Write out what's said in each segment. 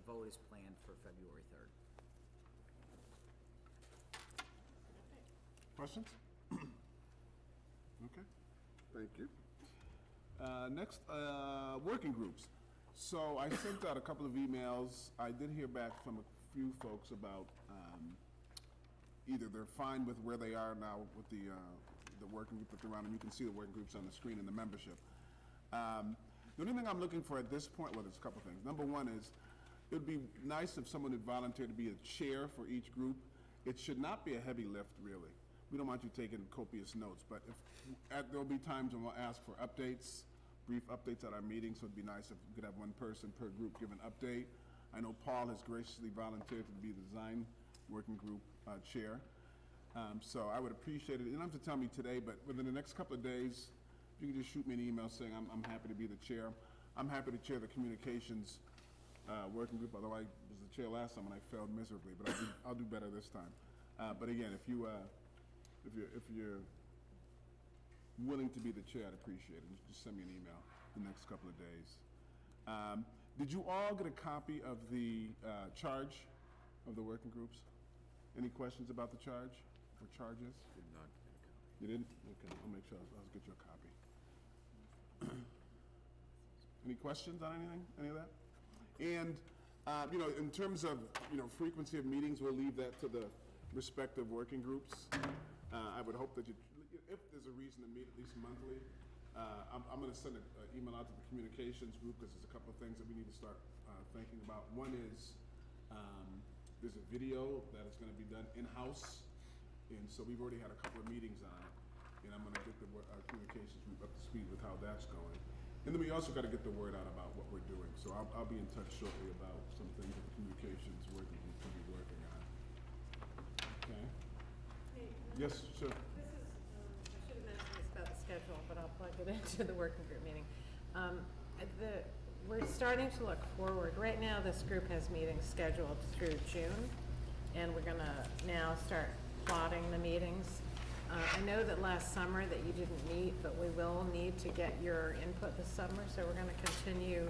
vote is planned for February 3rd. Questions? Okay, thank you. Next, working groups. So I sent out a couple of emails. I did hear back from a few folks about either they're fine with where they are now with the working group that they're on, and you can see the working groups on the screen in the membership. The only thing I'm looking for at this point, well, there's a couple things. Number one is, it would be nice if someone would volunteer to be a chair for each group. It should not be a heavy lift, really. We don't want you taking copious notes, but there'll be times when we'll ask for updates, brief updates at our meetings, so it'd be nice if we could have one person per group give an update. I know Paul has graciously volunteered to be the design working group chair. So I would appreciate it. You don't have to tell me today, but within the next couple of days, if you can just shoot me an email saying I'm happy to be the chair. I'm happy to chair the communications working group, although I was the chair last time and I failed miserably, but I'll do better this time. But again, if you're willing to be the chair, I'd appreciate it. Just send me an email the next couple of days. Did you all get a copy of the charge of the working groups? Any questions about the charge or charges? Did not get a copy. You didn't? Okay, I'll make sure I'll get you a copy. Any questions on anything, any of that? And, in terms of, frequency of meetings, we'll leave that to the respective working groups. I would hope that if there's a reason to meet at least monthly, I'm going to send an email out to the communications group because there's a couple of things that we need to start thinking about. One is there's a video that is going to be done in-house, and so we've already had a couple of meetings on it, and I'm going to get our communications group up to speed with how that's going. And then we also got to get the word out about what we're doing. So I'll be in touch shortly about some things that the communications working group can be working on. Okay. Hey, Yes, sure. this is, I should have mentioned this about the schedule, but I'll plug it into the working group meeting. We're starting to look forward. Right now, this group has meetings scheduled through June, and we're going to now start plotting the meetings. I know that last summer that you didn't meet, but we will need to get your input this summer, so we're going to continue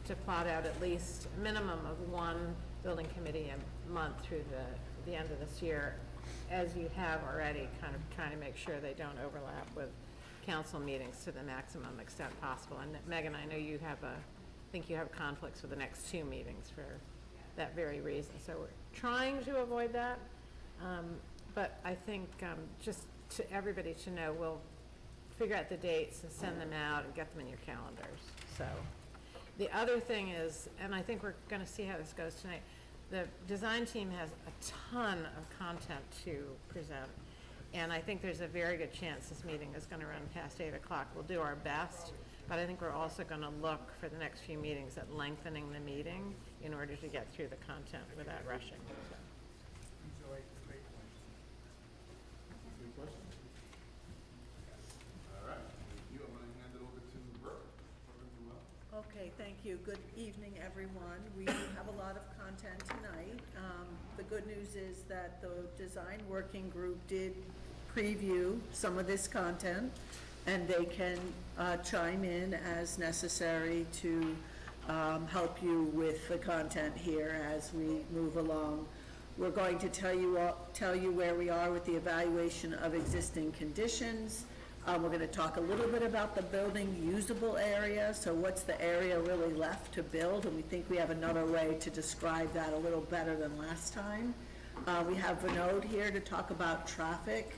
to plot out at least a minimum of one building committee a month through the end of this year, as you have already, kind of trying to make sure they don't overlap with council meetings to the maximum extent possible. And Megan, I know you have I think you have conflicts with the next two meetings for that very reason. So we're trying to avoid that. But I think just to everybody to know, we'll figure out the dates and send them out and get them in your calendars. So the other thing is, and I think we're going to see how this goes tonight, the design team has a ton of content to present. And I think there's a very good chance this meeting is going to run past 8 o'clock. We'll do our best, but I think we're also going to look for the next few meetings at lengthening the meeting in order to get through the content without rushing. So. Any questions? All right. Thank you. I'm going to hand it over to Brooke. Okay, thank you. Good evening, everyone. We have a lot of content tonight. The good news is that the design working group did preview some of this content, and they can chime in as necessary to help you with the content here as we move along. We're going to tell you where we are with the evaluation of existing conditions. We're going to talk a little bit about the building usable area. So what's the area really left to build? And we think we have another way to describe that a little better than last time. We have Vinod here to talk about traffic.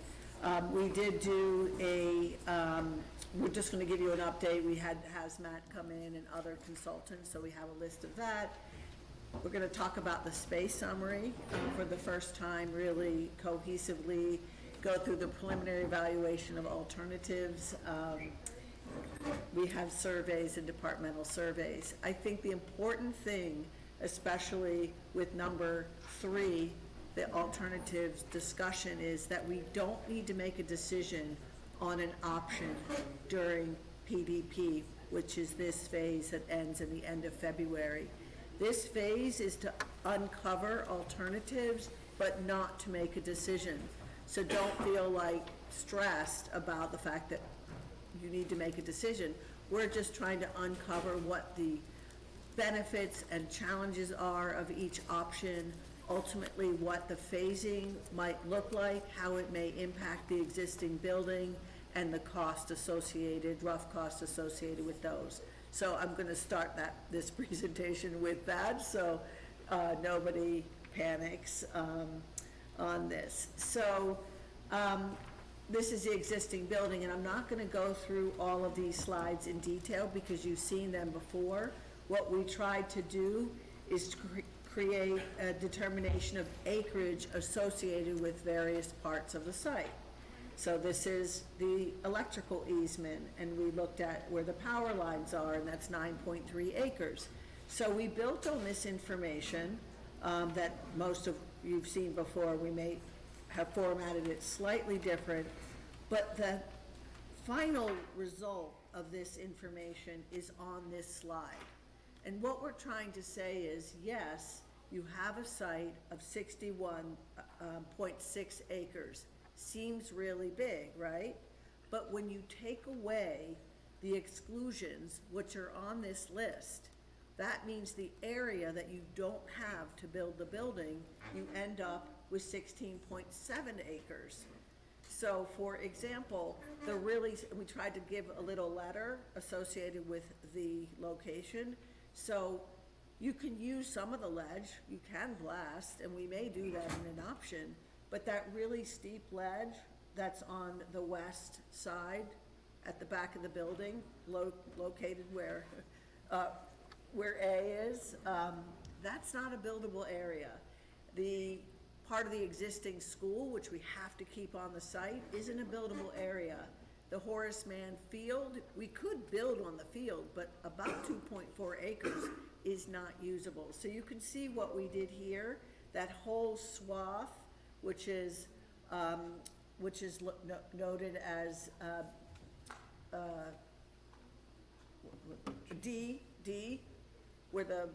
We did do we're just going to give you an update. We had Hazmat come in and other consultants, so we have a list of that. We're going to talk about the space summary for the first time, really cohesively. Go through the preliminary evaluation of alternatives. We have surveys and departmental surveys. I think the important thing, especially with number 3, the alternatives discussion, is that we don't need to make a decision on an option during PDP, which is this phase that ends at the end of February. This phase is to uncover alternatives, but not to make a decision. So don't feel like stressed about the fact that you need to make a decision. We're just trying to uncover what the benefits and challenges are of each option, ultimately what the phasing might look like, how it may impact the existing building, and the cost associated, rough cost associated with those. So I'm gonna start this presentation with that, so nobody panics on this. So this is the existing building, and I'm not gonna go through all of these slides in detail because you've seen them before. What we tried to do is to create a determination of acreage associated with various parts of the site. So this is the electrical easement, and we looked at where the power lines are, and that's 9.3 acres. So we built on this information that most of you've seen before. We may have formatted it slightly different, but the final result of this information is on this slide. And what we're trying to say is, yes, you have a site of 61.6 acres. Seems really big, right? But when you take away the exclusions, which are on this list, that means the area that you don't have to build the building, you end up with 16.7 acres. So for example, we tried to give a little letter associated with the location. So you can use some of the ledge, you can blast, and we may do that in an option, but that really steep ledge that's on the west side at the back of the building, located where A is, that's not a buildable area. The part of the existing school, which we have to keep on the site, isn't a buildable area. The Horace Mann Field, we could build on the field, but about 2.4 acres is not usable. So you can see what we did here, that whole swath, which is noted as D, where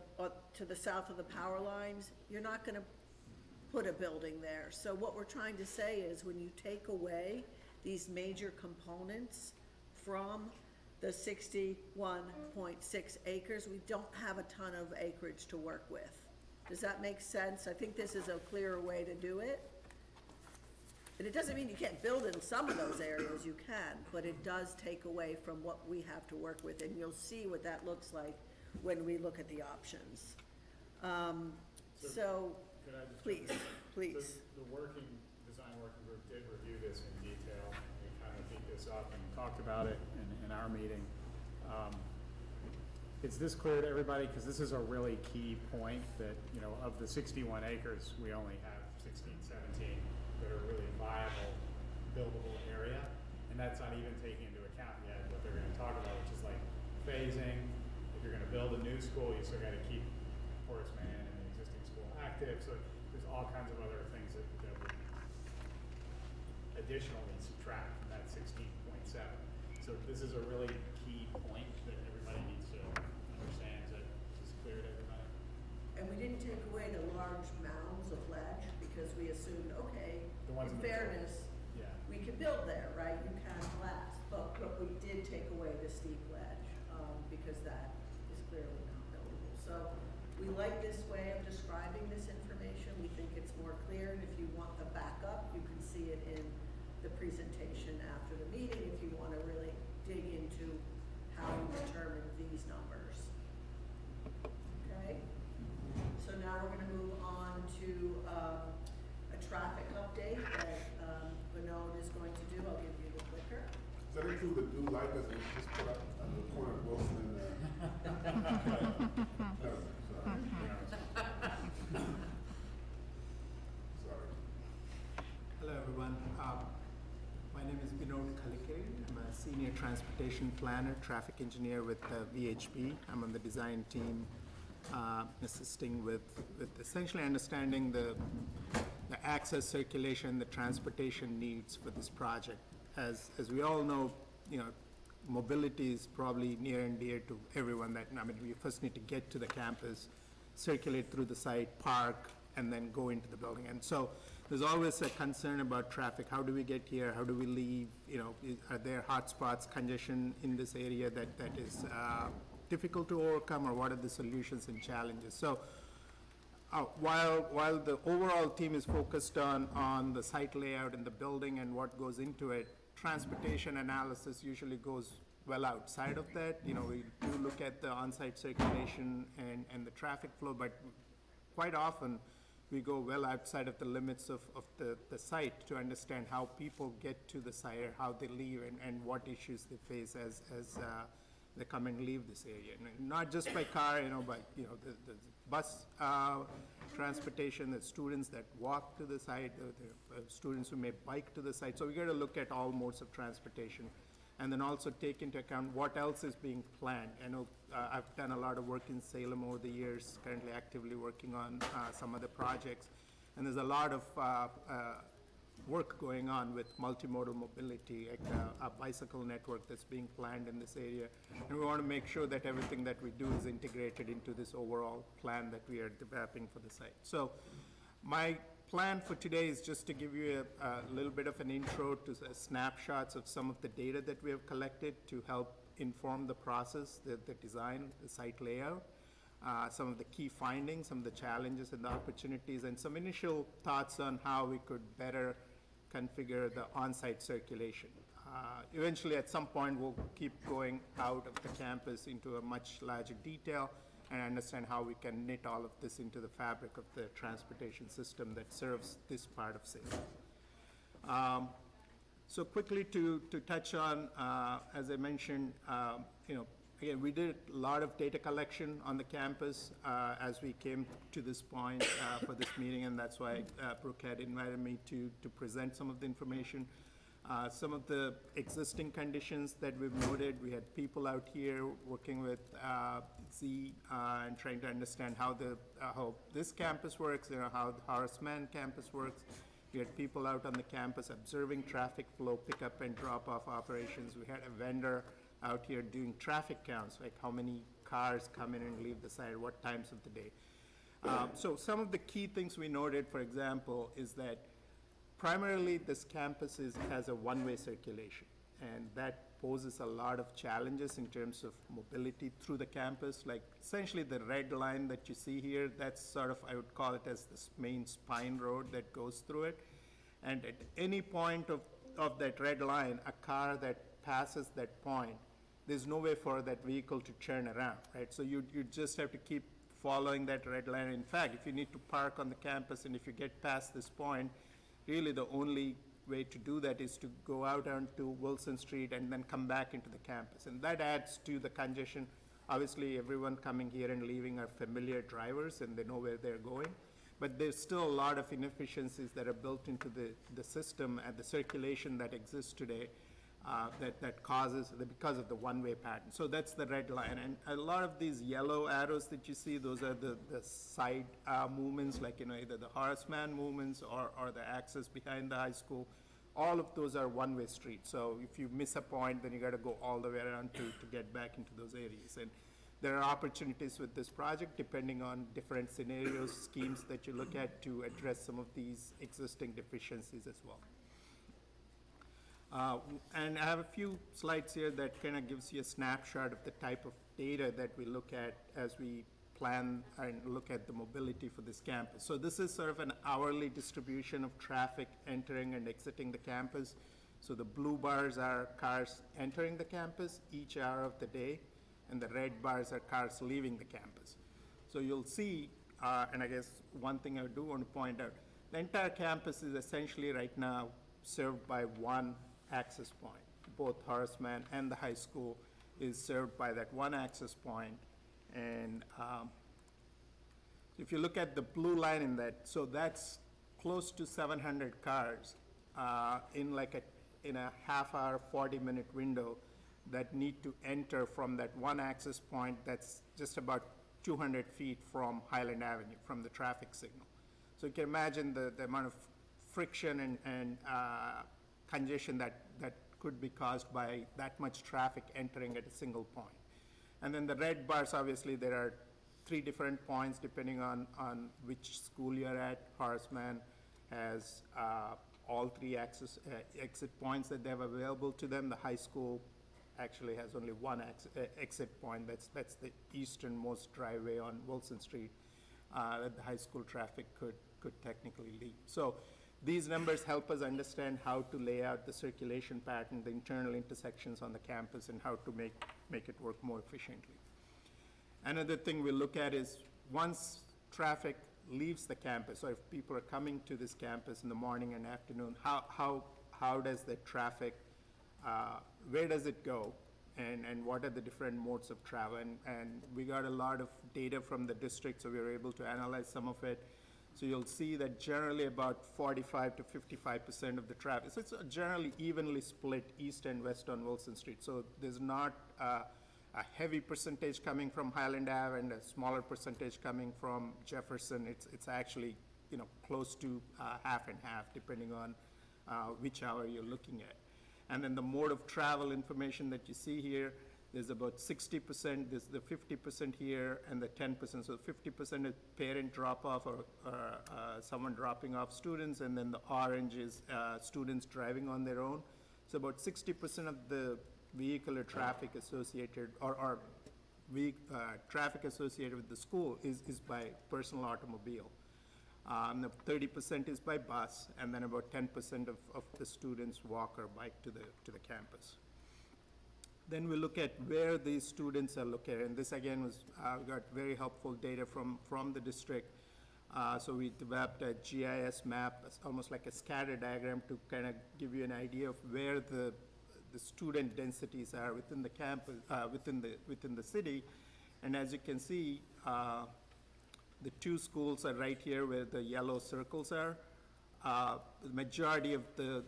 to the south of the power lines, you're not gonna put a building there. So what we're trying to say is when you take away these major components from the 61.6 acres, we don't have a ton of acreage to work with. Does that make sense? I think this is a clearer way to do it. And it doesn't mean you can't build in some of those areas, you can, but it does take away from what we have to work with, and you'll see what that looks like when we look at the options. So, Could I just please. The design working group did review this in detail. We kind of beat this up and talked about it in our meeting. Is this clear to everybody? Because this is a really key point that, you know, of the 61 acres, we only have 16, 17 that are really viable, buildable area. And that's not even taking into account yet what they're going to talk about, which is like phasing. If you're going to build a new school, you still got to keep Horace Mann and the existing school active. So there's all kinds of other things that would additionally subtract from that 16.7. So this is a really key point that everybody needs to understand. Is this clear to everybody? And we didn't take away the large mounds of ledge because we assumed, okay, The ones in in the fairness, Yeah. we can build there, right? You can blast, but we did take away the steep ledge, because that is clearly not buildable. So we like this way of describing this information. We think it's more clear, and if you want the backup, you can see it in the presentation after the meeting if you want to really dig into how we determine these numbers. Okay? So now we're going to move on to a traffic update that Vinod is going to do. I'll give you the clicker. Does that include the new light that we just put up on the corner of Wilson and, no, sorry. Hello, everyone. My name is Vinod Kalikiri. I'm a senior transportation planner, traffic engineer with VHB. I'm on the design team, assisting with essentially understanding the access, circulation, the transportation needs for this project. As we all know, you know, mobility is probably near and dear to everyone. We first need to get to the campus, circulate through the site, park, and then go into the building. And so there's always a concern about traffic. How do we get here? How do we leave? You know, are there hot spots, congestion in this area that is difficult to overcome, or what are the solutions and challenges? So while the overall team is focused on the site layout and the building and what goes into it, transportation analysis usually goes well outside of that. You know, we do look at the on-site circulation and the traffic flow, but quite often we go well outside of the limits of the site to understand how people get to the site, or how they leave, and what issues they face as they come and leave this area. And not just by car, but, the bus transportation, the students that walk to the site, the students who may bike to the site. So we got to look at all modes of transportation, and then also take into account what else is being planned. I know I've done a lot of work in Salem over the years, currently actively working on some other projects, and there's a lot of work going on with multimodal mobility, like a bicycle network that's being planned in this area. And we want to make sure that everything that we do is integrated into this overall plan that we are developing for the site. So my plan for today is just to give you a little bit of an intro to snapshots of some of the data that we have collected to help inform the process, the design, the site layout, some of the key findings, some of the challenges and the opportunities, and some initial thoughts on how we could better configure the on-site circulation. Eventually, at some point, we'll keep going out of the campus into a much larger detail and understand how we can knit all of this into the fabric of the transportation system that serves this part of Salem. So quickly to touch on, as I mentioned, again, we did a lot of data collection on the campus as we came to this point for this meeting, and that's why Brooke had invited me to present some of the information. Some of the existing conditions that we've noted, we had people out here working with Z and trying to understand how this campus works, how the Horace Mann campus works. We had people out on the campus observing traffic flow, pickup and drop-off operations. We had a vendor out here doing traffic counts, like how many cars come in and leave the site, what times of the day. So some of the key things we noted, for example, is that primarily this campus has a one-way circulation, and that poses a lot of challenges in terms of mobility through the campus. Like essentially the red line that you see here, that's sort of, I would call it as the main spine road that goes through it. And at any point of that red line, a car that passes that point, there's no way for that vehicle to turn around, right? So you just have to keep following that red line. In fact, if you need to park on the campus and if you get past this point, really the only way to do that is to go out onto Wilson Street and then come back into the campus. And that adds to the congestion. Obviously, everyone coming here and leaving are familiar drivers and they know where they're going. But there's still a lot of inefficiencies that are built into the system and the circulation that exists today that causes, because of the one-way pattern. So that's the red line. And a lot of these yellow arrows that you see, those are the side movements, like either the Horace Mann movements or the access behind the high school. All of those are one-way streets. So if you miss a point, then you got to go all the way around to get back into those areas. And there are opportunities with this project, depending on different scenarios, schemes that you look at to address some of these existing deficiencies as well. And I have a few slides here that kind of gives you a snapshot of the type of data that we look at as we plan and look at the mobility for this campus. So this is sort of an hourly distribution of traffic entering and exiting the campus. So the blue bars are cars entering the campus each hour of the day, and the red bars are cars leaving the campus. So you'll see, and I guess one thing I do want to point out, the entire campus is essentially right now served by one access point. Both Horace Mann and the high school is served by that one access point. And if you look at the blue line in that, so that's close to 700 cars in a half-hour, 40-minute window that need to enter from that one access point that's just about 200 feet from Highland Avenue, from the traffic signal. So you can imagine the amount of friction and congestion that could be caused by that much traffic entering at a single point. And then the red bars, obviously, there are 3 different points depending on which school you're at. Horace Mann has all 3 exit points that they have available to them. The high school actually has only one exit point. That's the easternmost driveway on Wilson Street that the high school traffic could technically leave. So these numbers help us understand how to lay out the circulation pattern, the internal intersections on the campus, and how to make it work more efficiently. Another thing we look at is once traffic leaves the campus, so if people are coming to this campus in the morning and afternoon, how does the traffic, where does it go? And what are the different modes of travel? And we got a lot of data from the district, so we were able to analyze some of it. So you'll see that generally about 45 to 55% of the traffic, so it's generally evenly split east and west on Wilson Street. So there's not a heavy percentage coming from Highland Ave and a smaller percentage coming from Jefferson. It's actually, close to half and half, depending on which hour you're looking at. And then the mode of travel information that you see here, there's about 60%, there's the 50% here, and the 10%. So 50% is parent drop-off or someone dropping off students, and then the orange is students driving on their own. So about 60% of the vehicular traffic associated, or traffic associated with the school is by personal automobile. 30% is by bus, and then about 10% of the students walk or bike to the campus. Then we look at where these students are located, and this again was, we got very helpful data from the district. So we developed a GIS map, almost like a scatter diagram, to kind of give you an idea of where the student densities are within the campus, within the city. And as you can see, the two schools are right here where the yellow circles are. The majority of the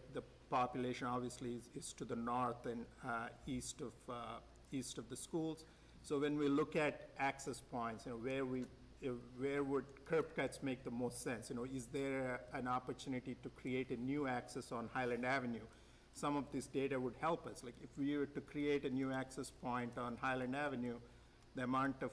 population obviously is to the north and east of the schools. So when we look at access points, where would curb cuts make the most sense? Is there an opportunity to create a new access on Highland Avenue? Some of this data would help us. Like if we were to create a new access point on Highland Avenue, the amount of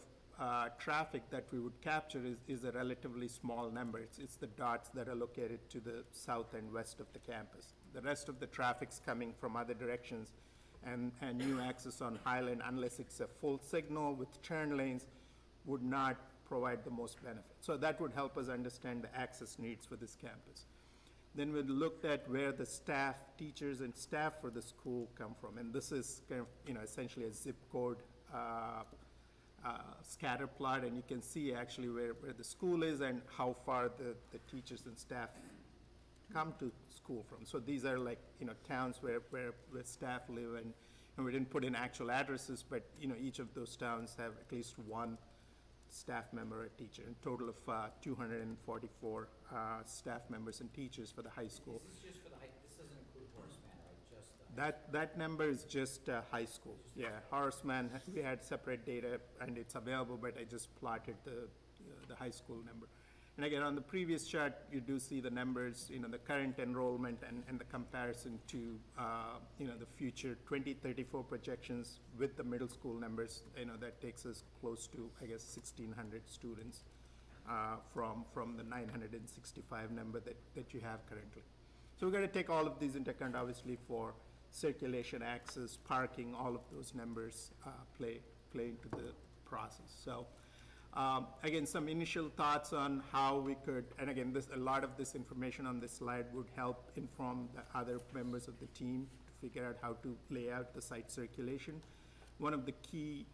traffic that we would capture is a relatively small number. It's the dots that are located to the south and west of the campus. The rest of the traffic's coming from other directions, and new access on Highland, unless it's a full signal with turn lanes, would not provide the most benefit. So that would help us understand the access needs for this campus. Then we looked at where the staff, teachers and staff for the school come from, and this is kind of, essentially a zip code scatter plot, and you can see actually where the school is and how far the teachers and staff come to school from. So these are like, towns where staff live, and we didn't put in actual addresses, but, each of those towns have at least one staff member or teacher, a total of 244 staff members and teachers for the high school. This is just for the high, this doesn't include Horace Mann, right? Just, That number is just high school. Yeah, Horace Mann, we had separate data, and it's available, but I just plotted the high school number. And again, on the previous chart, you do see the numbers, the current enrollment and the comparison to, the future 2034 projections with the middle school numbers. That takes us close to, I guess, 1,600 students from the 965 number that you have currently. So we've got to take all of these into account, obviously, for circulation, access, parking, all of those numbers play into the process. So again, some initial thoughts on how we could, and again, a lot of this information on this slide would help inform the other members of the team to figure out how to lay out the site circulation. One of the key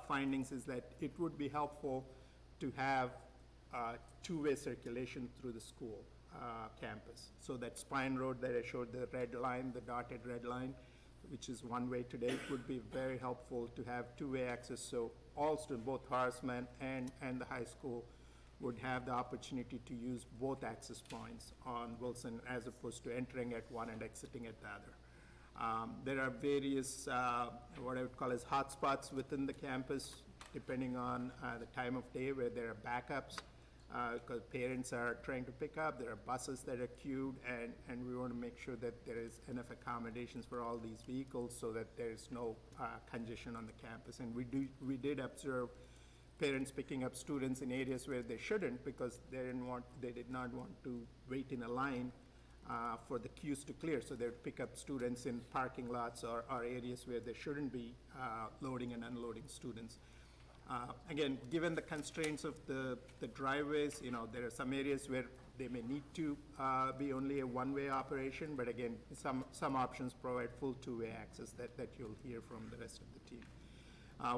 findings is that it would be helpful to have two-way circulation through the school campus. So that Spine Road that I showed, the red line, the dotted red line, which is one way today, would be very helpful to have two-way access. So all students, both Horace Mann and the high school, would have the opportunity to use both access points on Wilson as opposed to entering at one and exiting at the other. There are various, what I would call as hotspots within the campus, depending on the time of day where there are backups, because parents are trying to pick up, there are buses that are queued, and we want to make sure that there is enough accommodations for all these vehicles so that there is no congestion on the campus. And we did observe parents picking up students in areas where they shouldn't, because they did not want to wait in a line for the queues to clear, so they would pick up students in parking lots or areas where there shouldn't be loading and unloading students. Again, given the constraints of the driveways, there are some areas where they may need to be only a one-way operation, but again, some options provide full two-way access that you'll hear from the rest of the team.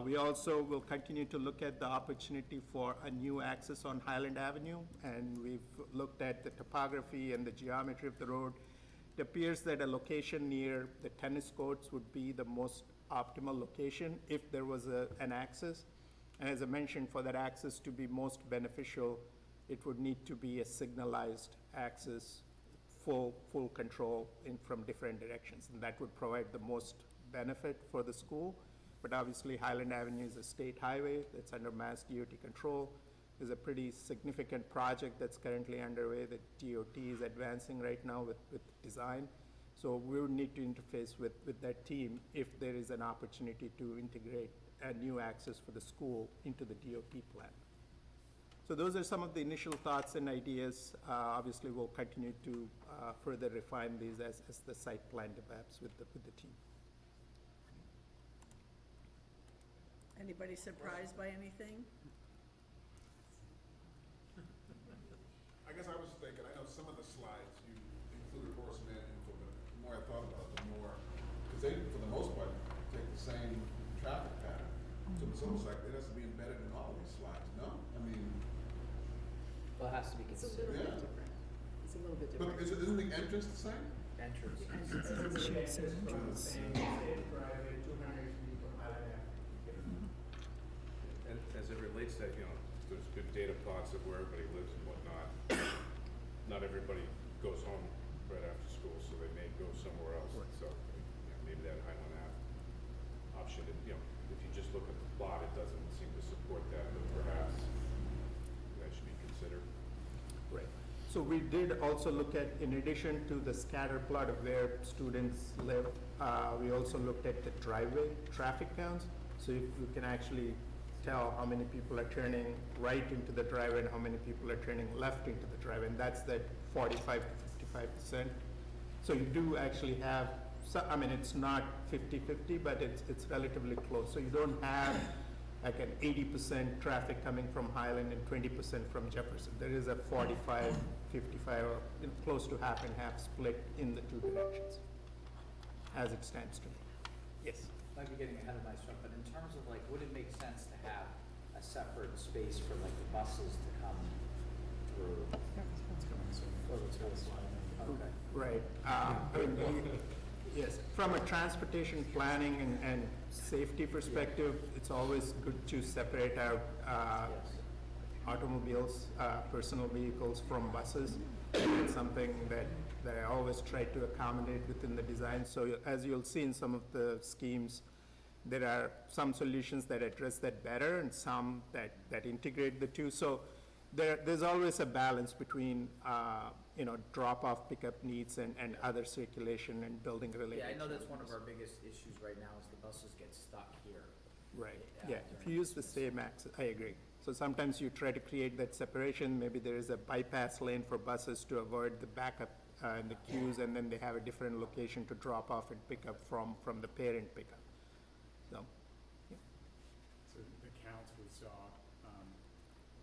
We also will continue to look at the opportunity for a new access on Highland Avenue, and we've looked at the topography and the geometry of the road. It appears that a location near the tennis courts would be the most optimal location if there was an access. And as I mentioned, for that access to be most beneficial, it would need to be a signalized access, full control from different directions, and that would provide the most benefit for the school. But obviously, Highland Avenue is a state highway that's under Mass DOT control. There's a pretty significant project that's currently underway that DOT is advancing right now with design. So we would need to interface with that team if there is an opportunity to integrate a new access for the school into the DOT plan. So those are some of the initial thoughts and ideas. Obviously, we'll continue to further refine these as the site plan develops with the team. Anybody surprised by anything? I guess I was thinking, I know some of the slides, you included horseman info, but the more I thought about it, the more, because they, for the most part, take the same traffic pattern. So it's almost like it has to be embedded in all of these slides, no? I mean, Well, it has to be It's a little considered. bit different. It's a little bit but different. isn't the entrance the same? Entrance. And as it relates to that, there's good data plots of where everybody lives and whatnot. Not everybody goes home right after school, so they may go somewhere else. So maybe that Highland Ave option, if you just look at the plot, it doesn't seem to support that, but perhaps that should be considered. Right. So we did also look at, in addition to the scatter plot of where students live, we also looked at the driveway traffic counts. So if you can actually tell how many people are turning right into the driveway and how many people are turning left into the driveway, and that's that 45 to 55%. So you do actually have, it's not 50-50, but it's relatively close. So you don't have like an 80% traffic coming from Highland and 20% from Jefferson. There is a 45, 55, or close to half and half split in the two directions, as it stands today. Yes? Might be getting ahead of myself, but in terms of would it make sense to have a separate space for the buses to come through? It's coming soon. Or it's going to slide in? Okay. Right. Yes, from a transportation planning and safety perspective, it's always good to separate out Yes. automobiles, personal vehicles from buses. It's something that I always try to accommodate within the design. So as you'll see in some of the schemes, there are some solutions that address that better and some that integrate the two. So there's always a balance between drop-off pickup needs and other circulation and building related. Yeah, I know that's one of our biggest issues right now is the buses get stuck here. Right, yeah, if you use the same access, I agree. So sometimes you try to create that separation, maybe there is a bypass lane for buses to avoid the backup in the queues, and then they have a different location to drop off and pick up from the parent pickup. So, yeah. So the counts we saw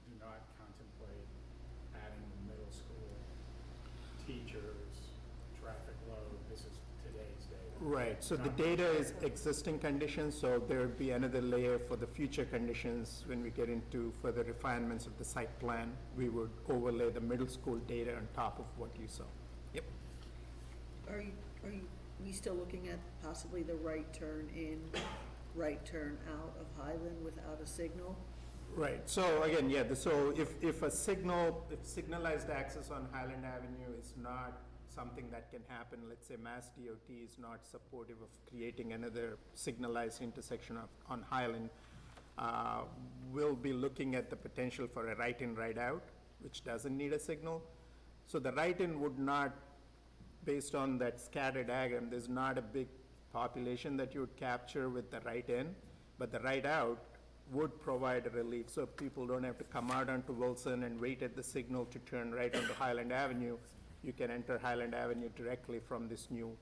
do not contemplate adding middle school teachers, traffic load. This is today's data. Right, so the data is existing conditions, so there would be another layer for the future conditions. When we get into further refinements of the site plan, we would overlay the middle school data on top of what you saw. Yep. Are we still looking at possibly the right turn in, right turn out of Highland without a signal? Right, so again, yeah, so if signalized access on Highland Avenue is not something that can happen, let's say Mass DOT is not supportive of creating another signalized intersection on Highland, we'll be looking at the potential for a right-in, right-out, which doesn't need a signal. So the right-in would not, based on that scatter diagram, there's not a big population that you would capture with the right-in, but the right-out would provide a relief, so people don't have to come out onto Wilson and wait at the signal to turn right onto Highland Avenue. you can enter Highland Avenue directly from this new,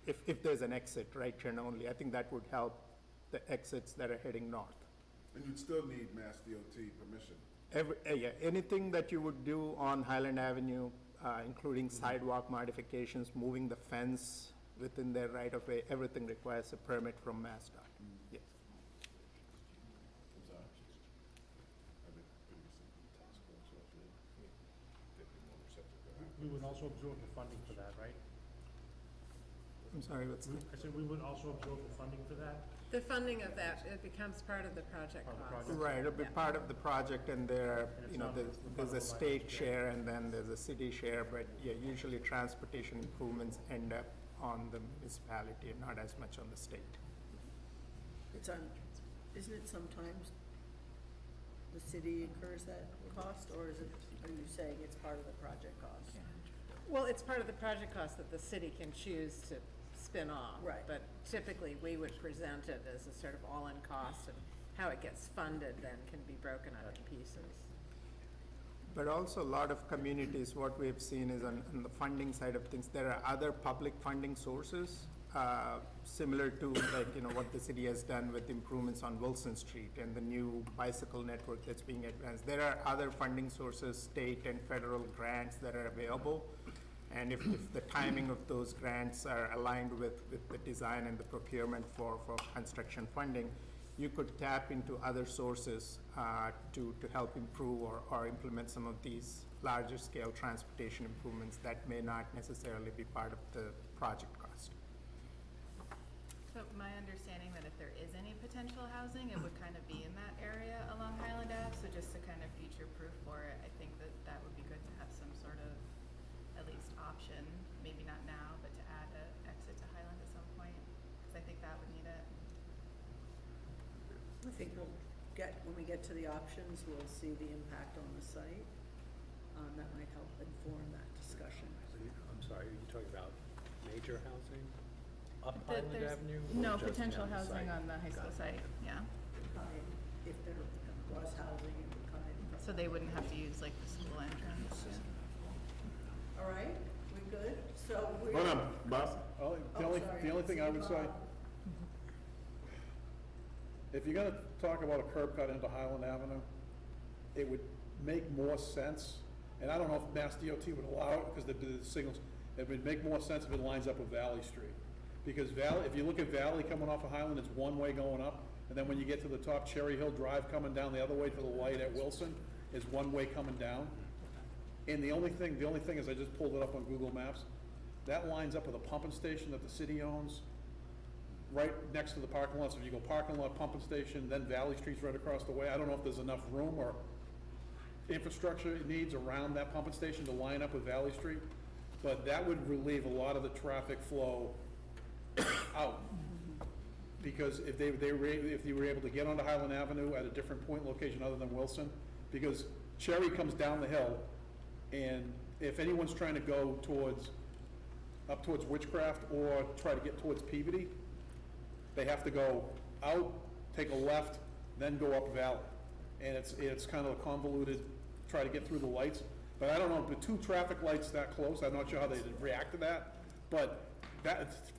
if there's an exit, right turn only. I think that would help the exits that are heading north. And you'd still need Mass DOT permission. Yeah, anything that you would do on Highland Avenue, including sidewalk modifications, moving the fence within their right-of-way, everything requires a permit from MassDOT. Yes. We would also absorb the funding for that, right? I'm sorry, what's that? I said we would also absorb the funding for that? The funding of that, it becomes part of the project Part of the cost. project. Right, it'll be Yeah. part of the project, and there are, And it's you know, not there's a funded by state the share and then there's a city share, but yeah, usually transportation improvements end up on the municipality and not as much on the state. It's on, isn't it sometimes the city incurs that cost, or is it, are you saying it's part of the project cost? Well, it's part of the project cost that the city can choose to spin off. Right. But typically, we would present it as a sort of all-in cost, and how it gets funded then can be broken up in pieces. But also a lot of communities, what we've seen is on the funding side of things, there are other public funding sources, similar to like, you know, what the city has done with improvements on Wilson Street and the new bicycle network that's being advanced. There are other funding sources, state and federal grants that are available. And if the timing of those grants are aligned with the design and the procurement for construction funding, you could tap into other sources to help improve or implement some of these larger scale transportation improvements that may not necessarily be part of the project cost. So my understanding that if there is any potential housing, it would kind of be in that area along Highland Ave, so just to kind of future-proof for it, I think that that would be good to have some sort of, at least option, maybe not now, but to add an exit to Highland at some point, because I think that would need it. I think when we get to the options, we'll see the impact on the site. That might help inform that discussion. I'm sorry, are you talking about major housing up That Highland there's Avenue? or no just potential down the housing site? on the high school Got it. site, yeah. If there was housing, it would come in. So they wouldn't have to use like the school entrance. All right, we good? So we're. Hold on, Bob. The only thing I would say, if you're gonna talk about a curb cut into Highland Avenue, it would make more sense, and I don't know if Mass DOT would allow it, because the signals, it would make more sense if it lines up with Valley Street. Because Valley, if you look at Valley coming off of Highland, it's one way going up, and then when you get to the top, Cherry Hill Drive coming down the other way to the light at Wilson is one way coming down. And the only thing is, I just pulled it up on Google Maps, that lines up with a pumping station that the city owns, right next to the parking lot. So if you go parking lot, pumping station, then Valley Street's right across the way. I don't know if there's enough room or infrastructure it needs around that pumping station to line up with Valley Street, but that would relieve a lot of the traffic flow out. Because if you were able to get onto Highland Avenue at a different point location other than Wilson, because Cherry comes down the hill, and if anyone's trying to go up towards Witchcraft or try to get towards Peabody, they have to go out, take a left, then go up Valley. And it's kind of convoluted, try to get through the lights. But I don't know, the two traffic lights that close, I'm not sure how they'd react to that. But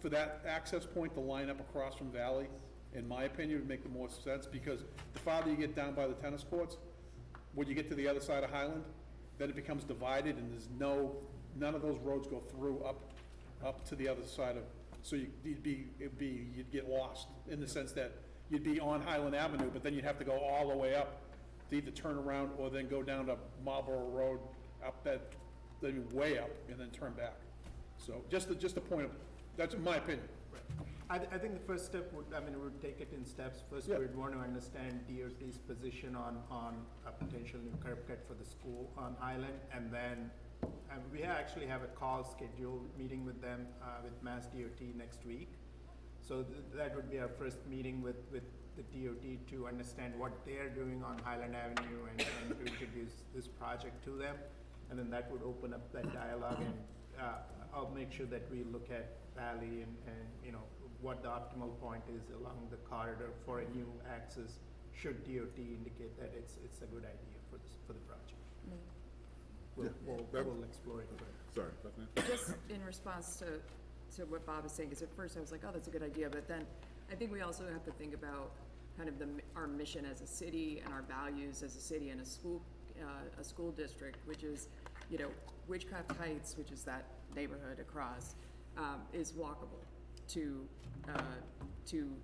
for that access point to line up across from Valley, in my opinion, would make the most sense, because the farther you get down by the tennis courts, when you get to the other side of Highland, then it becomes divided, and there's none of those roads go through up to the other side of, so you'd get lost in the sense that you'd be on Highland Avenue, but then you'd have to go all the way up to either turn around or then go down to Marlboro Road, then way up, and then turn back. So just a point of, that's my opinion. I think the first step would take it in steps. First, Yeah. we'd want to understand DOT's position on a potential new curb cut for the school on Highland, and then we actually have a call scheduled, meeting with them, with Mass DOT next week. So that would be our first meeting with the DOT to understand what they're doing on Highland Avenue and to introduce this project to them. And then that would open up that dialogue, and I'll make sure that we look at Valley and what the optimal point is along the corridor for a new access, should DOT indicate that it's a good idea for the project. we'll explore it further. Sorry, Bethany? Just in response to what Bob is saying, because at first I was like, oh, that's a good idea, but then I think we also have to think about kind of our mission as a city and our values as a city and a school district, which is, you know, Witchcraft Heights, which is that neighborhood across, is walkable to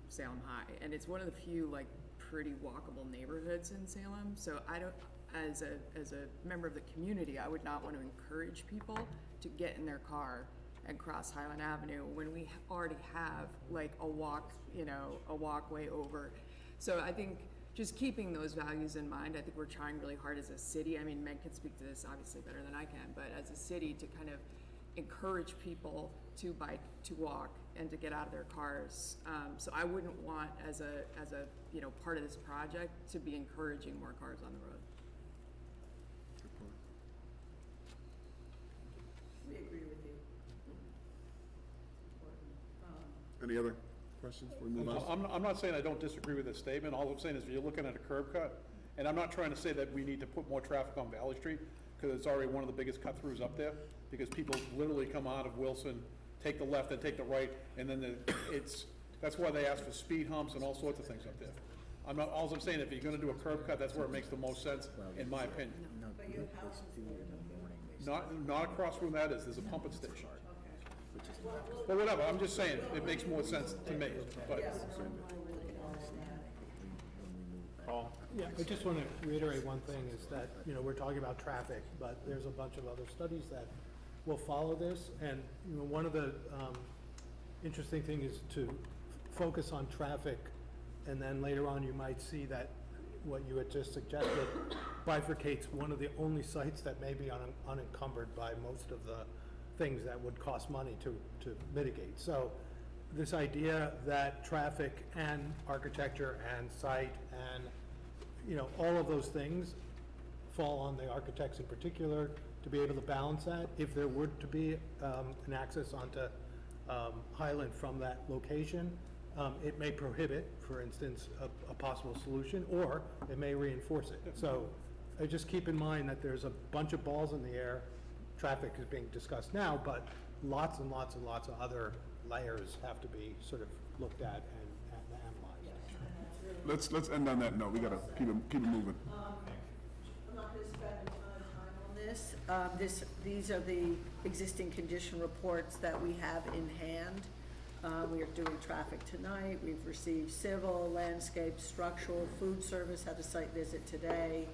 Salem High, and it's one of the few like pretty walkable neighborhoods in Salem. So I don't, as a member of the community, I would not want to encourage people to get in their car and cross Highland Avenue when we already have like a walkway over. So I think just keeping those values in mind, I think we're trying really hard as a city. I mean, Meg can speak to this obviously better than I can, but as a city to kind of encourage people to bike, to walk, and to get out of their cars. So I wouldn't want as a part of this project to be encouraging more cars on the road. We agree with you. Any other questions before we move on? I'm not saying I don't disagree with this statement. All I'm saying is if you're looking at a curb cut, and I'm not trying to say that we need to put more traffic on Valley Street, because it's already one of the biggest cut-throughs up there, because people literally come out of Wilson, take the left and take the right, and then that's why they ask for speed humps and all sorts of things up there. All I'm saying, if you're gonna do a curb cut, that's where it makes the most sense, in my opinion. But your house is there, don't Not across from that there's a pumping station. Well, whatever, I'm just saying, it makes more sense to me, but. Paul? Yeah, I just want to reiterate one thing, is that, you know, we're talking about traffic, but there's a bunch of other studies that will follow this, and, you know, one of the interesting things is to focus on traffic, and then later on you might see that what you had just suggested bifurcates one of the only sites that may be unencumbered by most of the things that would cost money to mitigate. So this idea that traffic and architecture and site and, you know, all of those things fall on the architects in particular to be able to balance that. If there were to be an access onto Highland from that location, it may prohibit, for instance, a possible solution, or it may reinforce it. So just keep in mind that there's a bunch of balls in the air. Traffic is being discussed now, but lots and lots and lots of other layers have to be sort of looked at and analyzed. Let's end on that note. We gotta keep it moving. I'm not gonna spend a ton of time on this. These are the existing condition reports that we have in hand. We are doing traffic tonight. We've received civil, landscape, structural, food service, had a site visit today.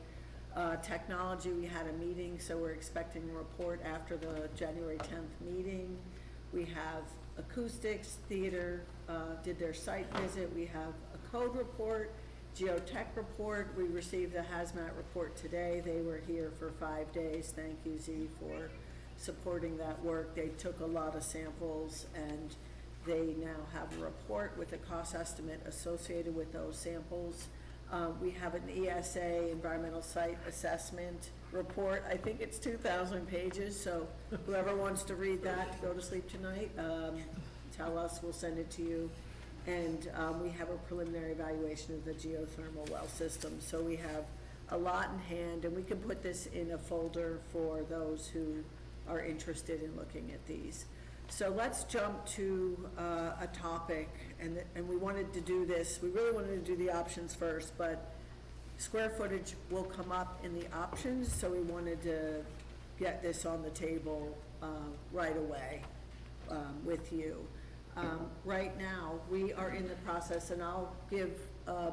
Technology, we had a meeting, so we're expecting a report after the January 10th meeting. We have acoustics, theater, did their site visit. We have a code report, geotech report. We received a hazmat report today. They were here for 5 days. Thank you, Z, for supporting that work. They took a lot of samples, and they now have a report with a cost estimate associated with those samples. We have an ESA, Environmental Site Assessment report. I think it's 2,000 pages, so whoever wants to read that to go to sleep tonight, tell us, we'll send it to you. And we have a preliminary evaluation of the geothermal well system. So we have a lot in hand, and we can put this in a folder for those who are interested in looking at these. So let's jump to a topic, and we wanted to do this, we really wanted to do the options first, but square footage will come up in the options, so we wanted to get this on the table right away with you. Right now, we are in the process, and I'll give a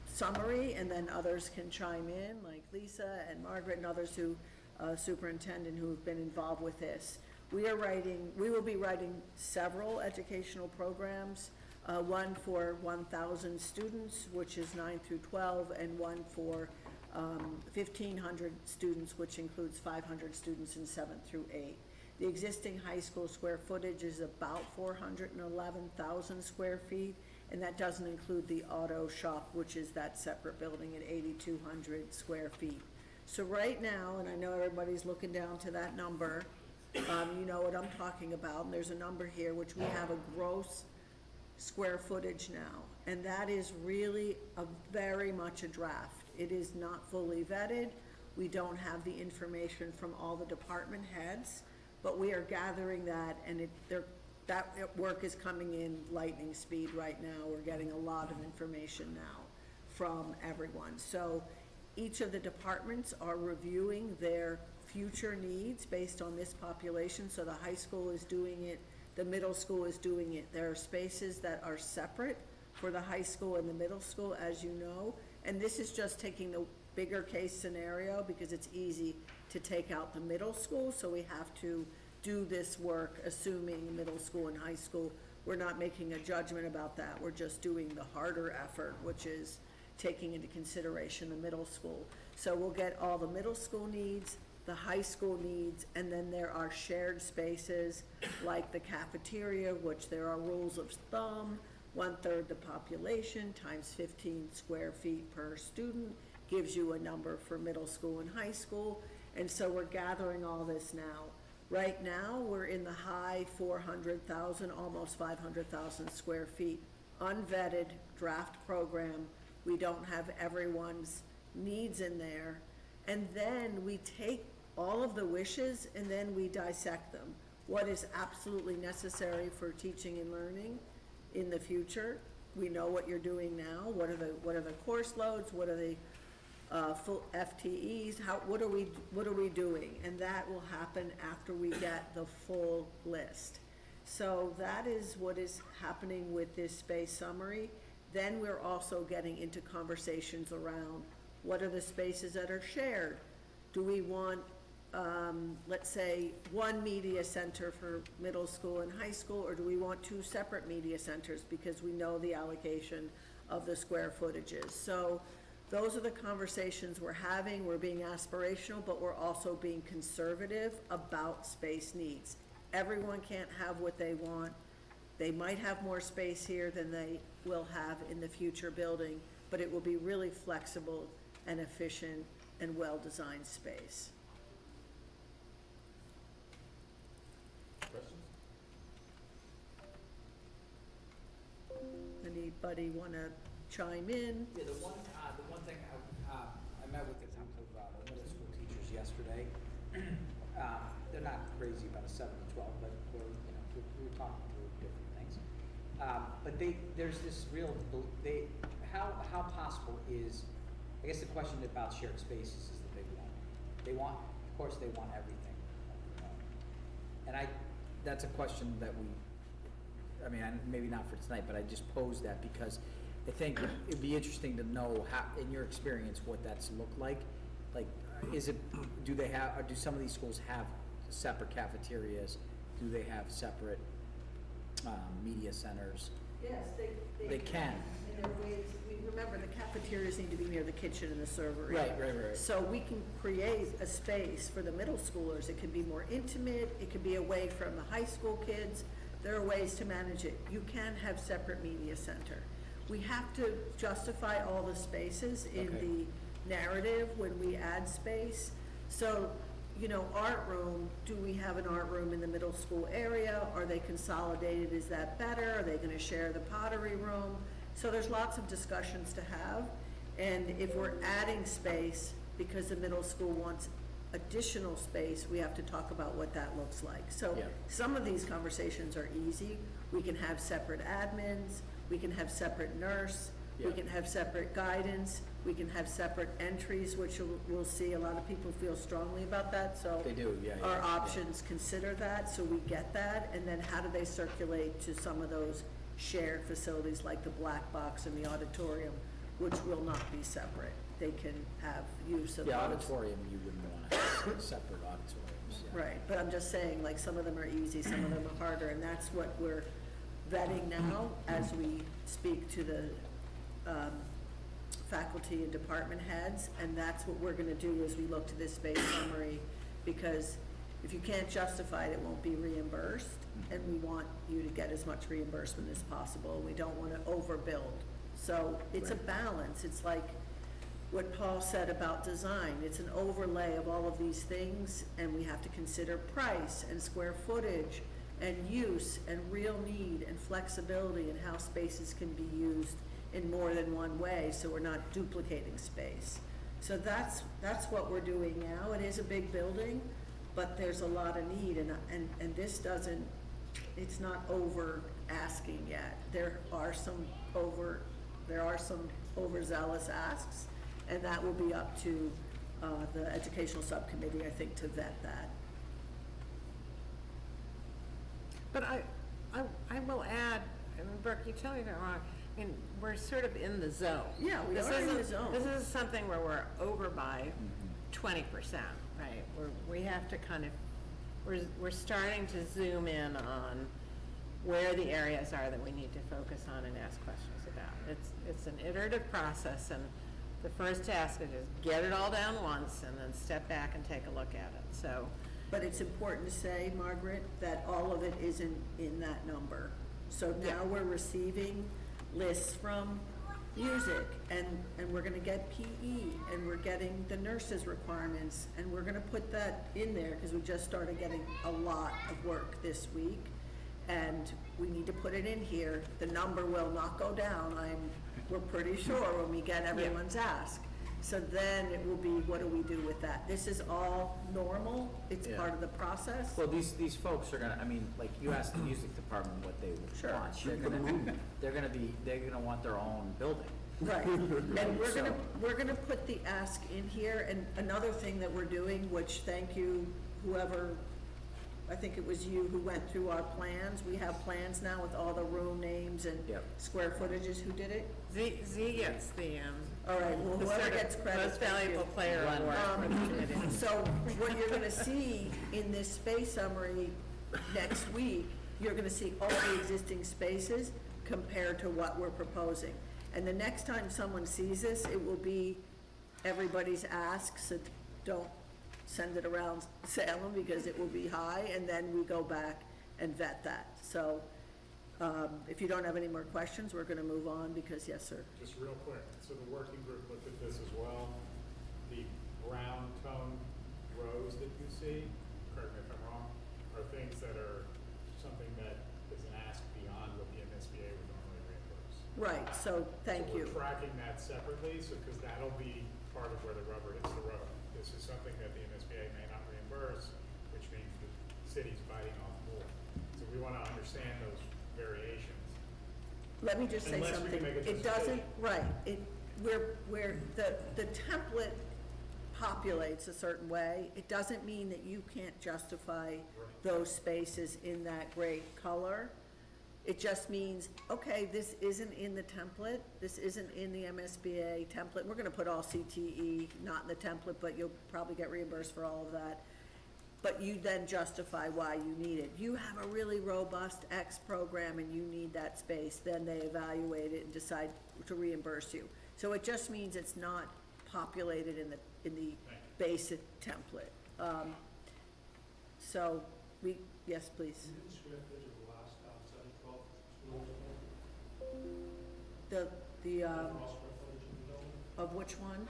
summary, and then others can chime in, like Lisa and Margaret and others who, superintendent, who've been involved with this. We will be writing several educational programs, one for 1,000 students, which is 9 through 12, and one for 1,500 students, which includes 500 students in 7 through 8. The existing high school square footage is about 411,000 square feet, and that doesn't include the auto shop, which is that separate building at 8,200 square feet. So right now, and I know everybody's looking down to that number, you know what I'm talking about, and there's a number here, which we have a gross square footage now, and that is really very much a draft. It is not fully vetted. We don't have the information from all the department heads, but we are gathering that, and that work is coming in lightning speed right now. We're getting a lot of information now from everyone. So each of the departments are reviewing their future needs based on this population. So the high school is doing it, the middle school is doing it. There are spaces that are separate for the high school and the middle school, as you know. And this is just taking the bigger case scenario because it's easy to take out the middle school. So we have to do this work assuming middle school and high school. We're not making a judgment about that. We're just doing the harder effort, which is taking into consideration the middle school. So we'll get all the middle school needs, the high school needs, and then there are shared spaces like the cafeteria, which there are rules of thumb. 1/3 the population times 15 square feet per student gives you a number for middle school and high school. And so we're gathering all this now. Right now, we're in the high 400,000, almost 500,000 square feet, unvetted draft program. We don't have everyone's needs in there. And then we take all of the wishes and then we dissect them. What is absolutely necessary for teaching and learning in the future? We know what you're doing now. What are the course loads? What are the full FTEs? What are we doing? And that will happen after we get the full list. So that is what is happening with this space summary. Then we're also getting into conversations around what are the spaces that are shared? Do we want, let's say, one media center for middle school and high school, or do we want 2 separate media centers because we know the allocation of the square footages? So those are the conversations we're having. We're being aspirational, but we're also being conservative about space needs. Everyone can't have what they want. They might have more space here than they will have in the future building, but it will be really flexible and efficient and well-designed space. Questions? Anybody want to chime in? Yeah, the one thing, I met with a group of the middle school teachers yesterday. They're not crazy about a 7 to 12, but we were talking through different things. But there's this real, how possible is, I guess the question about shared spaces is the big one. Of course they want everything. And that's a question that maybe not for tonight, but I just posed that because I think it'd be interesting to know how, in your experience, what that's looked like. Like, do some of these schools have separate cafeterias? Do they have separate media centers? Yes, They can. In their ways, remember, the cafeterias need to be near the kitchen and the servery. Right. So we can create a space for the middle schoolers. It can be more intimate. It can be away from the high school kids. There are ways to manage it. You can have separate media center. We have to justify all the spaces in the narrative when we add space. So, art room, do we have an art room in the middle school area? Are they consolidated? Is that better? Are they going to share the pottery room? So there's lots of discussions to have. And if we're adding space because the middle school wants additional space, we have to talk about what that looks like. So some of these conversations are easy. We can have separate admins. We can have separate nurse. We can have separate guidance. We can have separate entries, which we'll see. A lot of people feel strongly about that, so They do, our options consider that, so we get that. And then how do they circulate to some of those shared facilities like the black box and the auditorium, which will not be separate. They can have use of The those. auditorium, you wouldn't want to have separate auditoriums. Yeah. Right, but I'm just saying, like, some of them are easy, some of them are harder, and that's what we're vetting now as we speak to the faculty and department heads, and that's what we're gonna do as we look to this space summary, because if you can't justify it, it won't be reimbursed, and we want you to get as much reimbursement as possible. We don't wanna overbuild. So it's a balance. It's like what Paul said about design. It's an overlay of all of these things, and we have to consider price and square footage and use and real need and flexibility and how spaces can be used in more than one way, so we're not duplicating space. So that's what we're doing now. It is a big building, but there's a lot of need, and this doesn't, it's not over asking yet. There are some overzealous asks, and that will be up to the educational subcommittee, I think, to vet that. But I will add, I mean, Brooke, you tell me if I'm wrong, I mean, we're sort of in the zone. Yeah, we This are in the isn't- zone. This is something where we're over by 20%, right? We have to kind of, we're starting to zoom in on where the areas are that we need to focus on and ask questions about. It's an iterative process, and the first task is just get it all down once and then step back and take a look at it, so. But it's important to say, Margaret, that all of it isn't in that number. So now we're receiving lists from music, and we're gonna get PE, and we're getting the nurses' requirements, and we're gonna put that in there, because we just started getting a lot of work this week, and we need to put it in here. The number will not go down, we're pretty sure, when we get everyone's ask. So then it will be, what do we do with that? This is all normal, it's part of the process. Well, these folks are gonna, I mean, like, you asked the music department what they Sure. want. They're gonna want their own building. Right, and we're So- gonna put the ask in here, and another thing that we're doing, which, thank you, whoever, I think it was you who went through our plans. We have plans now with all the room names and Yep. square footages. Who did it? Z gets the, All right, well, the whoever sort of gets credit, most thank you. valuable player award for the committee. So what you're gonna see in this space summary next week, you're gonna see all the existing spaces compared to what we're proposing. And the next time someone sees this, it will be everybody's ask, so don't send it around Salem because it will be high, and then we go back and vet that. So, if you don't have any more questions, we're gonna move on, because, yes, sir. Just real quick, so the working group looked at this as well. The brown tone rows that you see, correct me if I'm wrong, are things that are something that is an ask beyond what the MSBA would normally reimburse. Right, so, thank So you. we're tracking that separately, so, because that'll be part of where the rubber hits the road. This is something that the MSBA may not reimburse, which means the city's biting off more. So we want to understand those variations. Let me just say Unless we something. can make a It doesn't, justification. right, the template populates a certain way. It doesn't mean that you can't justify those spaces in that gray color. It just means, okay, this isn't in the template, this isn't in the MSBA template. We're gonna put all CTE, not in the template, but you'll probably get reimbursed for all of that. But you then justify why you need it. You have a really robust X program and you need that space, then they evaluate it and decide to reimburse you. So it just means it's not populated in the basic template. So, yes, please. The, of which one?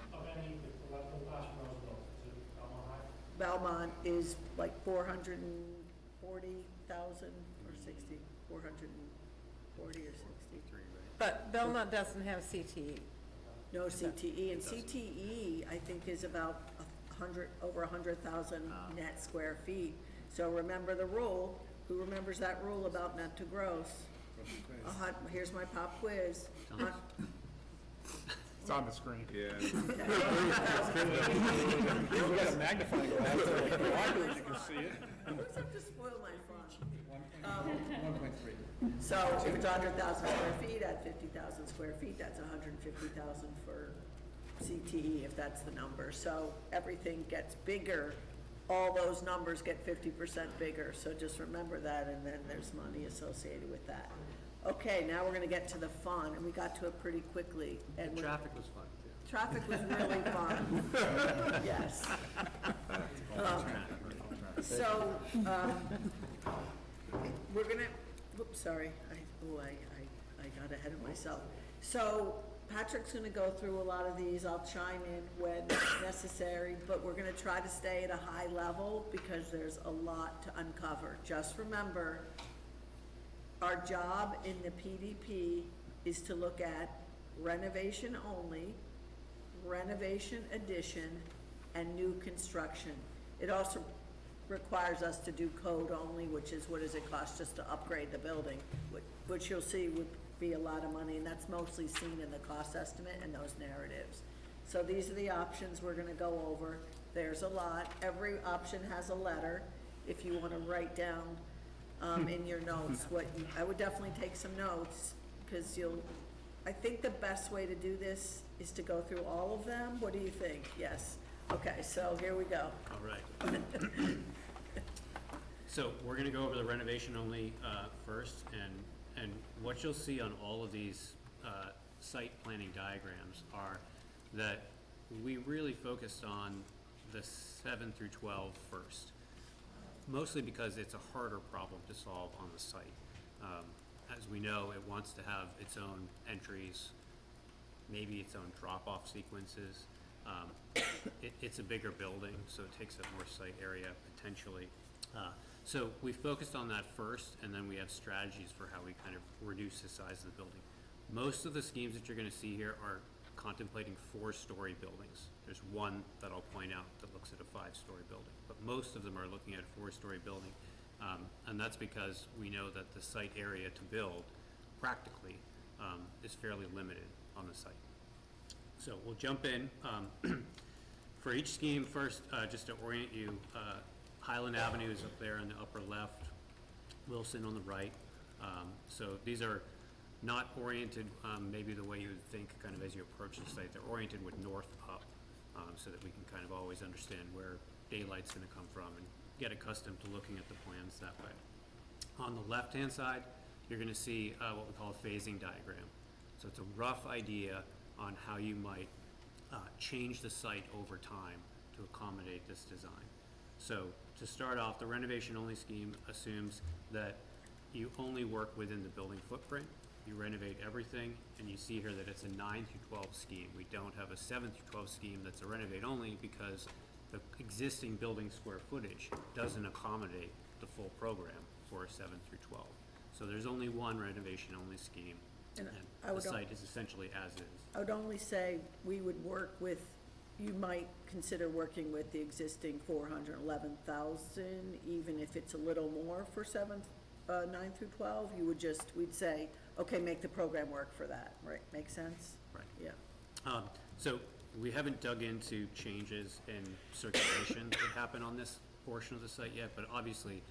Belmont is like 440,000 or 60, 440 or 60. But Belmont doesn't have CTE. No CTE, and CTE, I think, is about 100, over 100,000 net square feet. So remember the rule, who remembers that rule about net to gross? Here's my pop quiz. It's on the screen. Yeah. We got a magnifying glass, so you can see it. Who's up to spoil my fun? 1.3. So if it's 100,000 square feet at 50,000 square feet, that's 150,000 for CTE, if that's the number. So everything gets bigger. All those numbers get 50% bigger. So just remember that, and then there's money associated with that. Okay, now we're gonna get to the fun, and we got to it pretty quickly. And The traffic was fun, too. traffic was really fun. Yes. So, we're gonna, whoops, sorry, I got ahead of myself. So Patrick's gonna go through a lot of these, I'll chime in when necessary, but we're gonna try to stay at a high level because there's a lot to uncover. Just remember, our job in the PDP is to look at renovation only, renovation, addition, and new construction. It also requires us to do code only, which is what does it cost just to upgrade the building, which you'll see would be a lot of money, and that's mostly seen in the cost estimate and those narratives. So these are the options we're gonna go over. There's a lot. Every option has a letter. If you wanna write down, in your notes, I would definitely take some notes, because I think the best way to do this is to go through all of them. What do you think? Yes. Okay, so here we go. All right. So we're gonna go over the renovation only first, and what you'll see on all of these site planning diagrams are that we really focused on the 7 through 12 first, mostly because it's a harder problem to solve on the site. As we know, it wants to have its own entries, maybe its own drop-off sequences. It's a bigger building, so it takes up more site area potentially. So we focused on that first, and then we have strategies for how we kind of reduce the size of the building. Most of the schemes that you're gonna see here are contemplating 4-story buildings. There's one that I'll point out that looks at a 5-story building, but most of them are looking at a 4-story building. And that's because we know that the site area to build practically is fairly limited on the site. So we'll jump in. For each scheme first, just to orient you, Highland Avenue is up there in the upper left, Wilson on the right. So these are not oriented maybe the way you would think kind of as you approach the site. They're oriented with north up, so that we can kind of always understand where daylight's gonna come from and get accustomed to looking at the plans that way. On the left-hand side, you're gonna see what we call a phasing diagram. So it's a rough idea on how you might change the site over time to accommodate this design. So to start off, the renovation-only scheme assumes that you only work within the building footprint. You renovate everything, and you see here that it's a 9 through 12 scheme. We don't have a 7 through 12 scheme that's a renovate only because the existing building square footage doesn't accommodate the full program for a 7 through 12. So there's only one renovation-only scheme, And I and the would site is essentially as is. I would only say we would work with, you might consider working with the existing 411,000, even if it's a little more for 9 through 12, we'd say, okay, make the program work for that, right? Make sense? Right. Yeah. So we haven't dug into changes in circulation that happen on this portion of the site yet, but obviously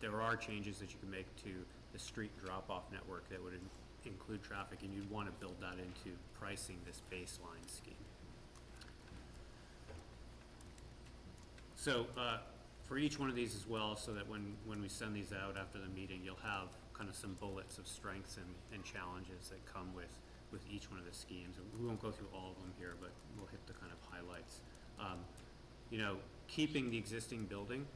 there are changes that you can make to the street drop-off network that would include traffic, and you'd want to build that into pricing this baseline scheme. So for each one of these as well, so that when we send these out after the meeting, you'll have kind of some bullets of strengths and challenges that come with each one of the schemes. And we won't go through all of them here, but we'll hit the kind of highlights. You know, keeping the existing building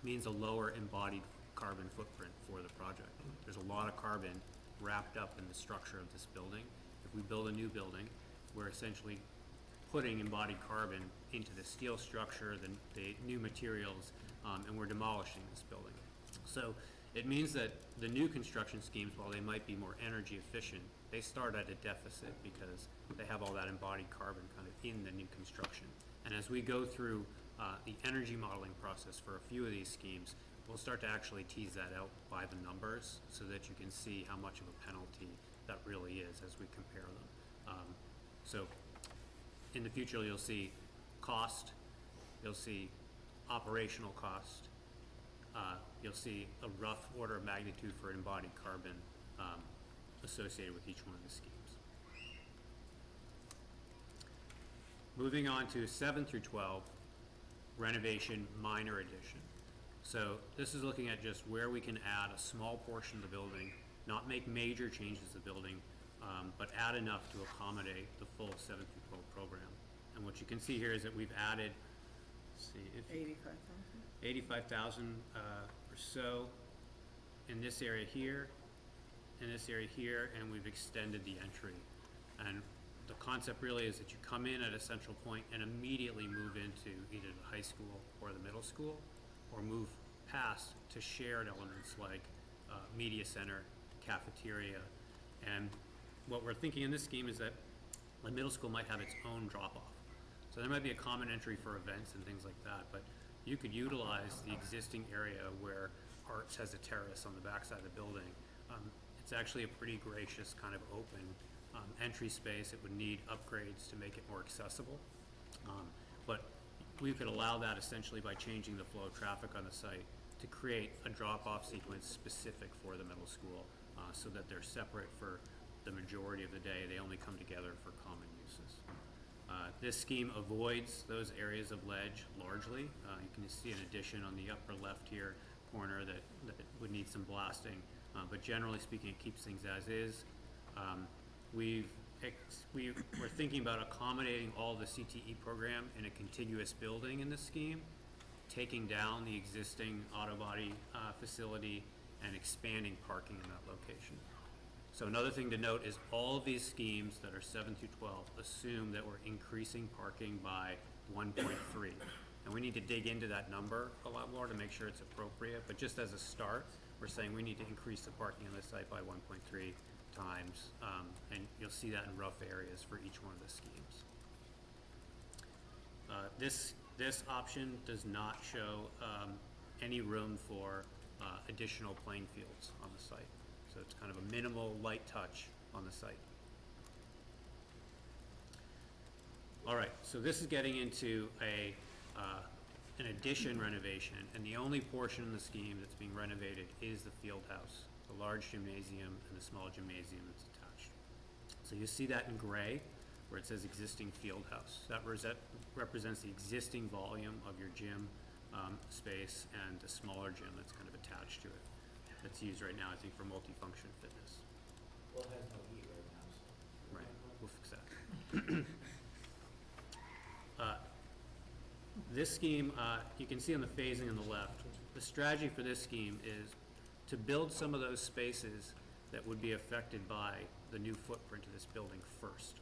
means a lower embodied carbon footprint for the project. There's a lot of carbon wrapped up in the structure of this building. If we build a new building, we're essentially putting embodied carbon into the steel structure, the new materials, and we're demolishing this building. So it means that the new construction schemes, while they might be more energy efficient, they start at a deficit because they have all that embodied carbon kind of in the new construction. And as we go through the energy modeling process for a few of these schemes, we'll start to actually tease that out by the numbers so that you can see how much of a penalty that really is as we compare them. So in the future, you'll see cost, you'll see operational cost, you'll see a rough order of magnitude for embodied carbon associated with each one of the schemes. Moving on to 7 through 12, renovation minor addition. So this is looking at just where we can add a small portion of the building, not make major changes to the building, but add enough to accommodate the full 7 through 12 program. And what you can see here is that we've added, let's see, 85,000 or so in this area here, in this area here, and we've extended the entry. And the concept really is that you come in at a central point and immediately move into either the high school or the middle school, or move past to shared elements like media center, cafeteria. And what we're thinking in this scheme is that The middle school might have its own drop-off. So there might be a common entry for events and things like that, but you could utilize the existing area where Arts has a terrace on the backside of the building. It's actually a pretty gracious kind of open entry space. It would need upgrades to make it more accessible. But we could allow that essentially by changing the flow of traffic on the site to create a drop-off sequence specific for the middle school, so that they're separate for the majority of the day. They only come together for common uses. This scheme avoids those areas of ledge largely. You can see an addition on the upper left here corner that would need some blasting, but generally speaking, it keeps things as is. We're thinking about accommodating all the CTE program in a contiguous building in this scheme, taking down the existing auto body facility and expanding parking in that location. So another thing to note is all of these schemes that are 7 through 12 assume that we're increasing parking by 1.3. And we need to dig into that number a lot more to make sure it's appropriate, but just as a start, we're saying we need to increase the parking on the site by 1.3 times, and you'll see that in rough areas for each one of the schemes. This option does not show any room for additional playing fields on the site. So it's kind of a minimal light touch on the site. All right, so this is getting into an addition renovation, and the only portion of the scheme that's being renovated is the field house, the large gymnasium and the small gymnasium that's attached. So you see that in gray, where it says existing field house. That represents the existing volume of your gym space and the smaller gym that's kind of attached to it. That's used right now, I think, for multifunction fitness. Well, it has no heat right now, so. Right, we'll fix that. This scheme, you can see on the phasing on the left, the strategy for this scheme is to build some of those spaces that would be affected by the new footprint of this building first.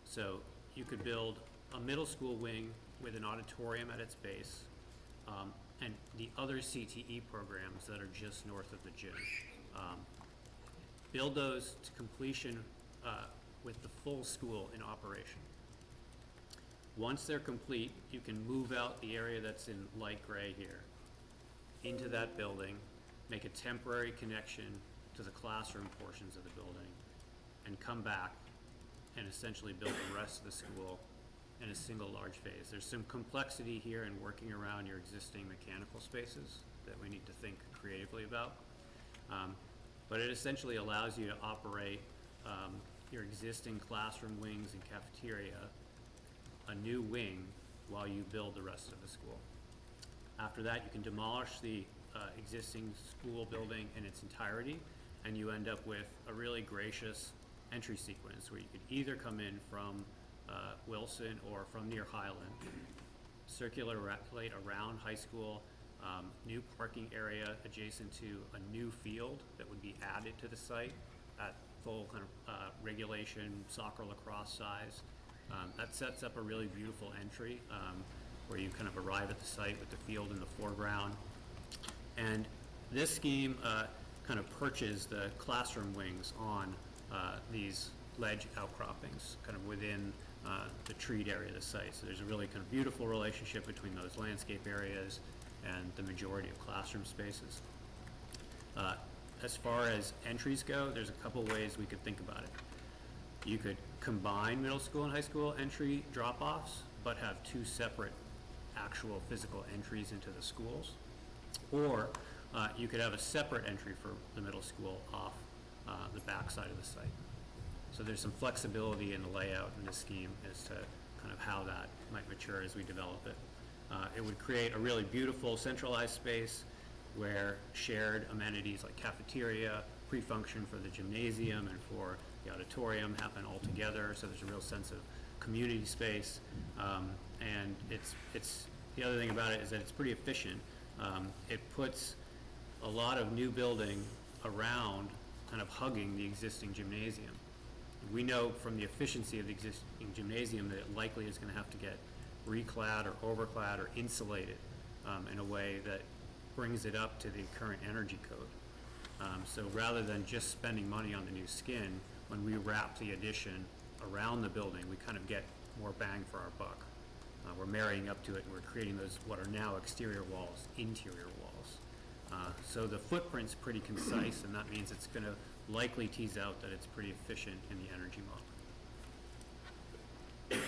So you could build a middle school wing with an auditorium at its base, and the other CTE programs that are just north of the gym. Build those to completion with the full school in operation. Once they're complete, you can move out the area that's in light gray here into that building, make a temporary connection to the classroom portions of the building, and come back and essentially build the rest of the school in a single large phase. There's some complexity here in working around your existing mechanical spaces that we need to think creatively about. But it essentially allows you to operate your existing classroom wings and cafeteria, a new wing, while you build the rest of the school. After that, you can demolish the existing school building in its entirety, and you end up with a really gracious entry sequence where you could either come in from Wilson or from near Highland, circulate around high school, new parking area adjacent to a new field that would be added to the site at full kind of regulation soccer lacrosse size. That sets up a really beautiful entry where you kind of arrive at the site with the field in the foreground. And this scheme kind of perches the classroom wings on these ledge outcroppings kind of within the treed area of the site. So there's a really kind of beautiful relationship between those landscape areas and the majority of classroom spaces. As far as entries go, there's a couple ways we could think about it. You could combine middle school and high school entry drop-offs, but have two separate actual physical entries into the schools. Or you could have a separate entry for the middle school off the back side of the site. So there's some flexibility in the layout in this scheme as to kind of how that might mature as we develop it. It would create a really beautiful centralized space where shared amenities like cafeteria, pre-function for the gymnasium and for the auditorium happen all together, so there's a real sense of community space. And it's the other thing about it is that it's pretty efficient. It puts a lot of new building around, kind of hugging the existing gymnasium. We know from the efficiency of the existing gymnasium that it likely is going to have to get reclad or overclad or insulated in a way that brings it up to the current energy code. So rather than just spending money on the new skin, when we wrap the addition around the building, we kind of get more bang for our buck. We're marrying up to it, and we're creating those, what are now exterior walls, interior walls. So the footprint's pretty concise, and that means it's gonna likely tease out that it's pretty efficient in the energy model.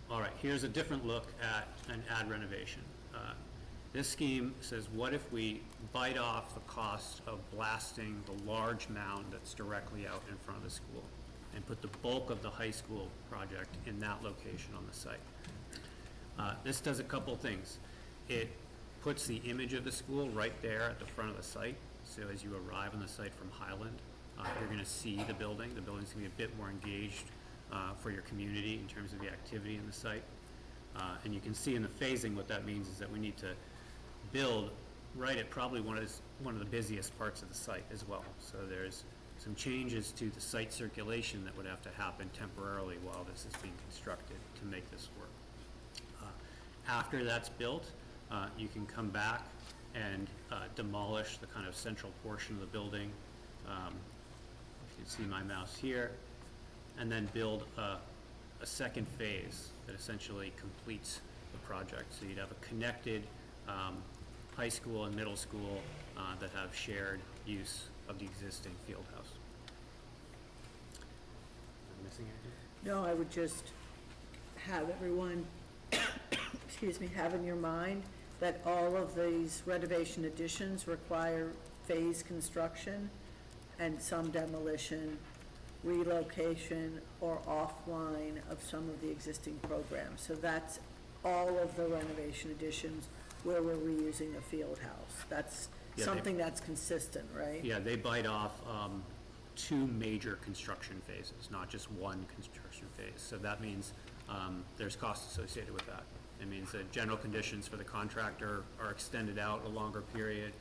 All right, here's a different look at an ad renovation. This scheme says, what if we bite off the cost of blasting the large mound that's directly out in front of the school and put the bulk of the high school project in that location on the site? This does a couple things. It puts the image of the school right there at the front of the site. So as you arrive on the site from Highland, you're gonna see the building. The building's gonna be a bit more engaged for your community in terms of the activity in the site. And you can see in the phasing what that means is that we need to build right at probably one of the busiest parts of the site as well. So there's some changes to the site circulation that would have to happen temporarily while this is being constructed to make this work. After that's built, you can come back and demolish the kind of central portion of the building. You can see my mouse here, and then build a second phase that essentially completes the project. So you'd have a connected high school and middle school that have shared use of the existing field house. Am I missing anything? No, I would just have everyone, excuse me, have in your mind that all of these renovation additions require phase construction and some demolition, relocation, or offline of some of the existing programs. So that's all of the renovation additions where we're reusing a field house. That's something that's consistent, right? Yeah, they bite off two major construction phases, not just one construction phase. So that means there's costs associated with that. It means that general conditions for the contractor are extended out a longer period.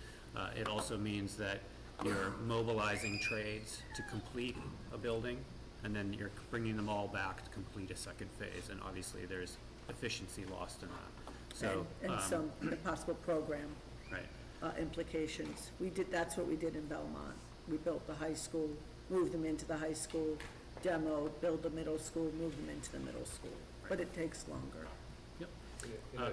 It also means that you're mobilizing trades to complete a building, and then you're bringing them all back to complete a second phase, and obviously there's efficiency lost in that. So, And some possible program right. implications. That's what we did in Belmont. We built the high school, moved them into the high school, demoed, build the middle school, move them into the middle school. But it takes longer. Yep. In a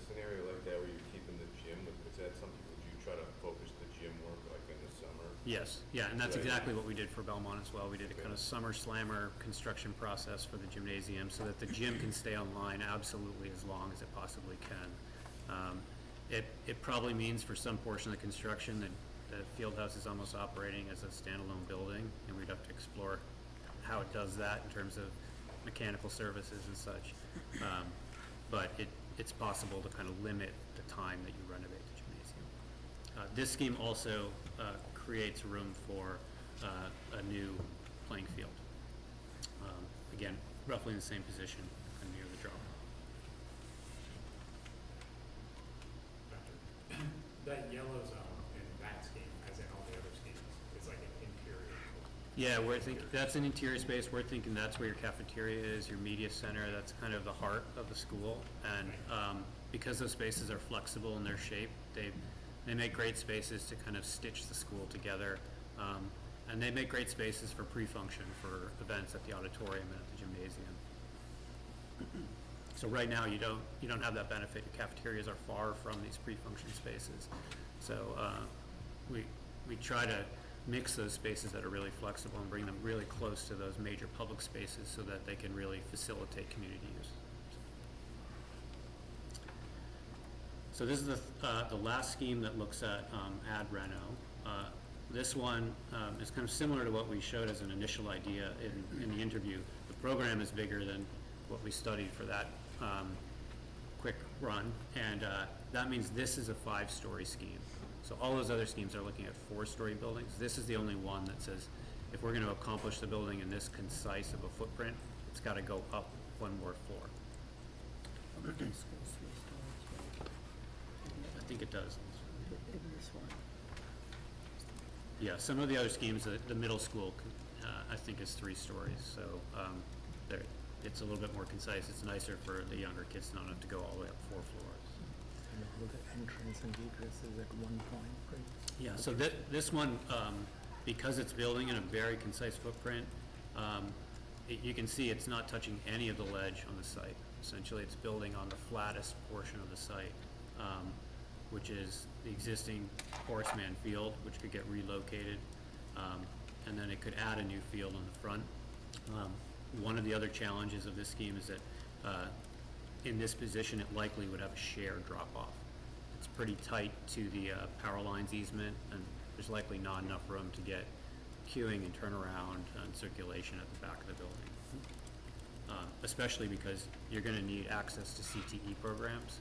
scenario like that where you're keeping the gym, is that something, would you try to focus the gym work like in the summer? Yes, yeah, and that's Right. exactly what we did for Belmont as well. We did a kind of summer slammer construction process for the gymnasium so that the gym can stay online absolutely as long as it possibly can. It probably means for some portion of the construction that the field house is almost operating as a standalone building, and we'd have to explore how it does that in terms of mechanical services and such. But it's possible to kind of limit the time that you renovate the gymnasium. This scheme also creates room for a new playing field. Again, roughly in the same position and near the drop. That yellow zone in that scheme, as in all the other schemes, is like an interior. Yeah, we're thinking, that's an interior space. We're thinking that's where your cafeteria is, your media center. That's kind of the heart of the school. And because those spaces are flexible in their shape, they make great spaces to kind of stitch the school together. And they make great spaces for pre-function, for events at the auditorium and at the gymnasium. So right now, you don't have that benefit. Your cafeterias are far from these pre-function spaces. So we try to mix those spaces that are really flexible and bring them really close to those major public spaces so that they can really facilitate community use. So this is the last scheme that looks at ad reno. This one is kind of similar to what we showed as an initial idea in the interview. The program is bigger than what we studied for that quick run, and that means this is a 5-story scheme. So all those other schemes are looking at 4-story buildings. This is the only one that says if we're going to accomplish the building in this concise of a footprint, it's got to go up one more floor. I think it does. In this one. Yeah, some of the other schemes, the middle school, I think is 3 stories, so it's a little bit more concise. It's nicer for the younger kids to not have to go all the way up 4 floors. And all the entrance and egresses at one point, right? Yeah, so this one, because it's building in a very concise footprint, you can see it's not touching any of the ledge on the site. Essentially, it's building on the flattest portion of the site, which is the existing Horseman Field, which could get relocated, and then it could add a new field on the front. One of the other challenges of this scheme is that in this position, it likely would have a shared drop-off. It's pretty tight to the power lines easement, and there's likely not enough room to get queuing and turnaround and circulation at the back of the building. Especially because you're gonna need access to CTE programs,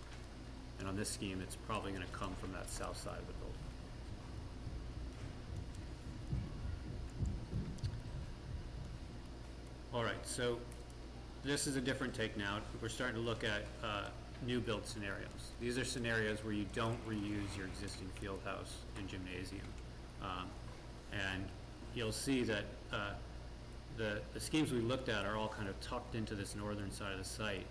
and on this scheme, it's probably gonna come from that south side of the building. All right, so this is a different take now. We're starting to look at new build scenarios. These are scenarios where you don't reuse your existing field house and gymnasium. And you'll see that the schemes we looked at are all kind of tucked into this northern side of the site.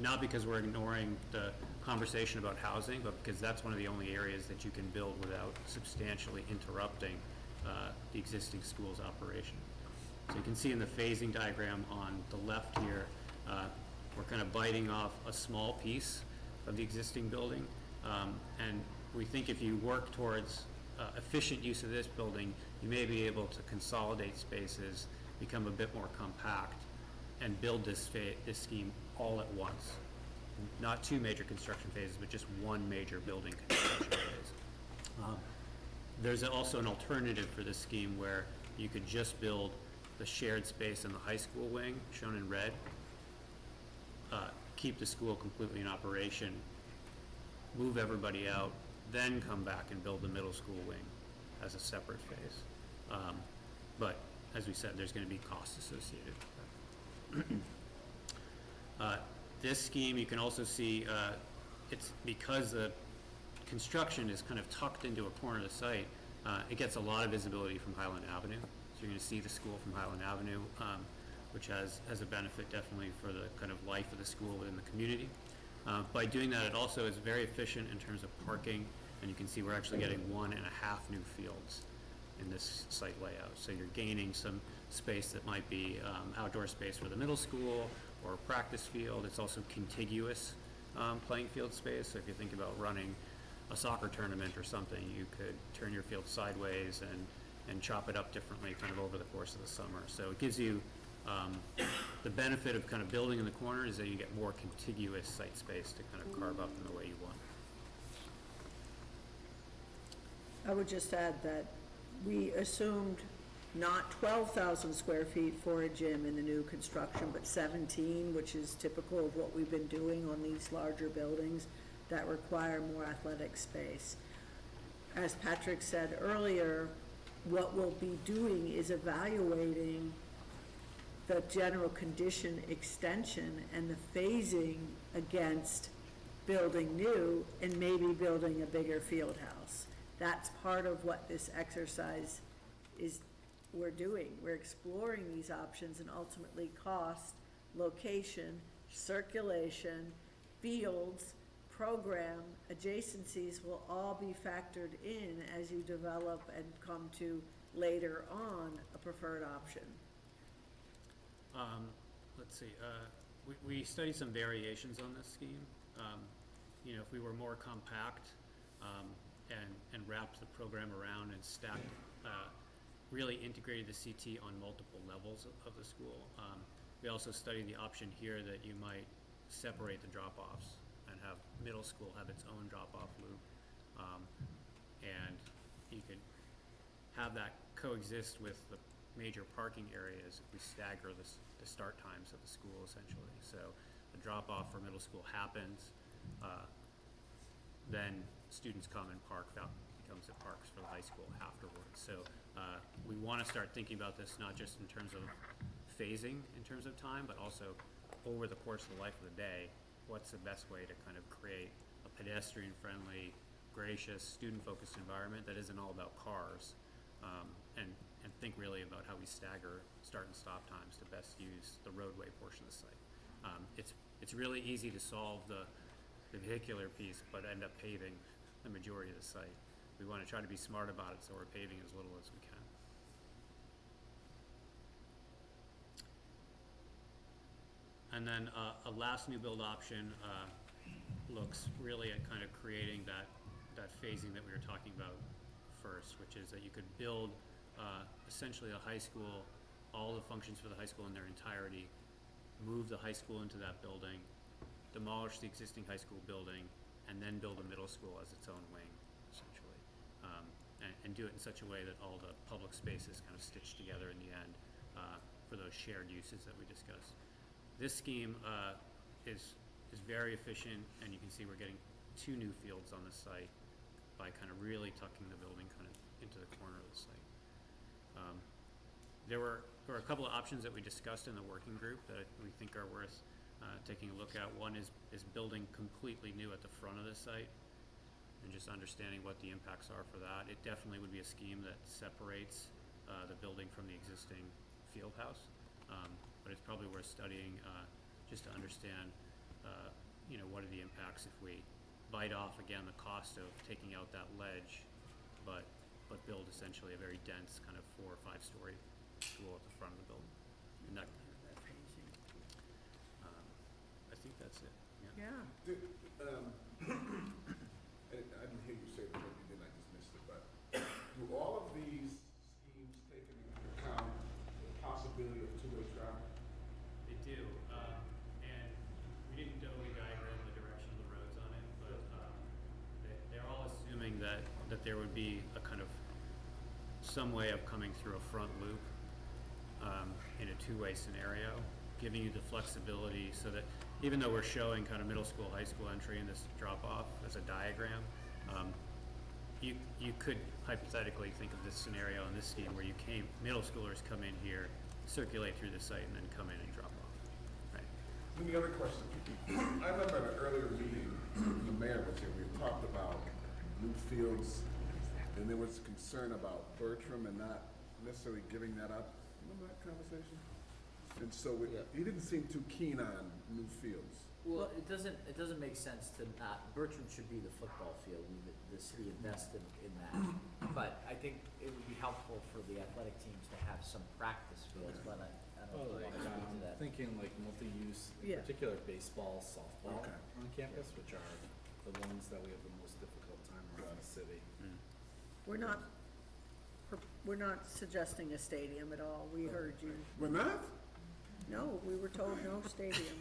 Not because we're ignoring the conversation about housing, but because that's one of the only areas that you can build without substantially interrupting the existing school's operation. So you can see in the phasing diagram on the left here, we're kind of biting off a small piece of the existing building. And we think if you work towards efficient use of this building, you may be able to consolidate spaces, become a bit more compact, and build this scheme all at once. Not two major construction phases, but just one major building construction phase. There's also an alternative for this scheme where you could just build the shared space in the high school wing, shown in red, keep the school completely in operation, move everybody out, then come back and build the middle school wing as a separate phase. But as we said, there's going to be costs associated with that. This scheme, you can also see, it's because the construction is kind of tucked into a corner of the site, it gets a lot of visibility from Highland Avenue. So you're going to see the school from Highland Avenue, which has a benefit definitely for the kind of life of the school within the community. By doing that, it also is very efficient in terms of parking, and you can see we're actually getting 1.5 new fields in this site layout. So you're gaining some space that might be outdoor space for the middle school or a practice field. It's also contiguous playing field space. So if you think about running a soccer tournament or something, you could turn your field sideways and chop it up differently kind of over the course of the summer. So it gives you the benefit of kind of building in the corner is that you get more contiguous site space to kind of carve up in the way you want. I would just add that we assumed not 12,000 square feet for a gym in the new construction, but 17, which is typical of what we've been doing on these larger buildings that require more athletic space. As Patrick said earlier, what we'll be doing is evaluating the general condition extension and the phasing against building new and maybe building a bigger field house. That's part of what this exercise is we're doing. We're exploring these options, and ultimately cost, location, circulation, fields, program, adjacencies will all be factored in as you develop and come to later on a preferred option. Let's see, we studied some variations on this scheme. You know, if we were more compact and wrapped the program around and stacked, really integrated the CT on multiple levels of the school. We also studied the option here that you might separate the drop-offs and have middle school have its own drop-off loop. And you could have that coexist with the major parking areas if we stagger the start times of the school, essentially. So the drop-off for middle school happens, then students come and park, that becomes the parks for the high school afterwards. So we want to start thinking about this not just in terms of phasing in terms of time, but also over the course of the life of the day, what's the best way to kind of create a pedestrian-friendly, gracious, student-focused environment that isn't all about cars, and think really about how we stagger start and stop times to best use the roadway portion of the site. It's really easy to solve the vehicular piece, but end up paving the majority of the site. We want to try to be smart about it, so we're paving as little as we can. And then a last new build option looks really at kind of creating that phasing that we were talking about first, which is that you could build essentially a high school, all the functions for the high school in their entirety, move the high school into that building, demolish the existing high school building, and then build a middle school as its own wing, essentially. And do it in such a way that all the public spaces kind of stitch together in the end for those shared uses that we discussed. This scheme is very efficient, and you can see we're getting 2 new fields on the site by kind of really tucking the building kind of into the corner of the site. There were a couple of options that we discussed in the working group that we think are worth taking a look at. One is building completely new at the front of the site and just understanding what the impacts are for that. It definitely would be a scheme that separates the building from the existing field house, but it's probably worth studying just to understand what are the impacts if we bite off again the cost of taking out that ledge, but build essentially a very dense kind of 4 or 5 story school at the front of the building. And that, I think that's it. Yeah. I didn't hear you say that, maybe you didn't, I just missed it, but do all of these schemes take into account the possibility of two-way traffic? They do, and we didn't totally diagram the direction of the roads on it, but they're all assuming that there would be a kind of some way of coming through a front loop in a two-way scenario, giving you the flexibility so that even though we're showing kind of middle school, high school entry in this drop-off as a diagram, you could hypothetically think of this scenario in this scheme where middle schoolers come in here, circulate through the site, and then come in and drop off. Right. And the other question, I remember at an earlier meeting, the mayor was here, we had talked about new fields, and there was concern about Bertram and not necessarily giving that up. Remember that conversation? And so he didn't seem too keen on new fields. Well, it doesn't make sense to not, Bertram should be the football field, the city invested in that. But I think it would be helpful for the athletic teams to have some practice fields, but I don't know if you want to speak to that. Thinking like multi-use, Yeah. in particular baseball, softball Okay. on campus, which are the ones that we have the most difficult time around the city. We're not suggesting a stadium at all. We heard you. We're not? No, we were told no stadium.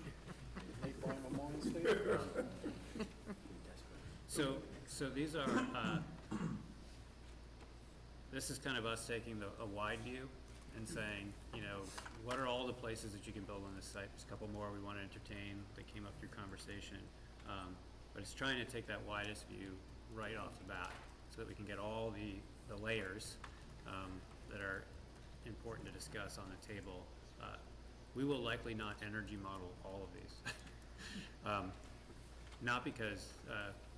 So these are, this is kind of us taking a wide view and saying, what are all the places that you can build on this site? There's a couple more we want to entertain that came up through conversation. But it's trying to take that widest view right off the bat so that we can get all the layers that are important to discuss on the table. We will likely not energy model all of these. Not because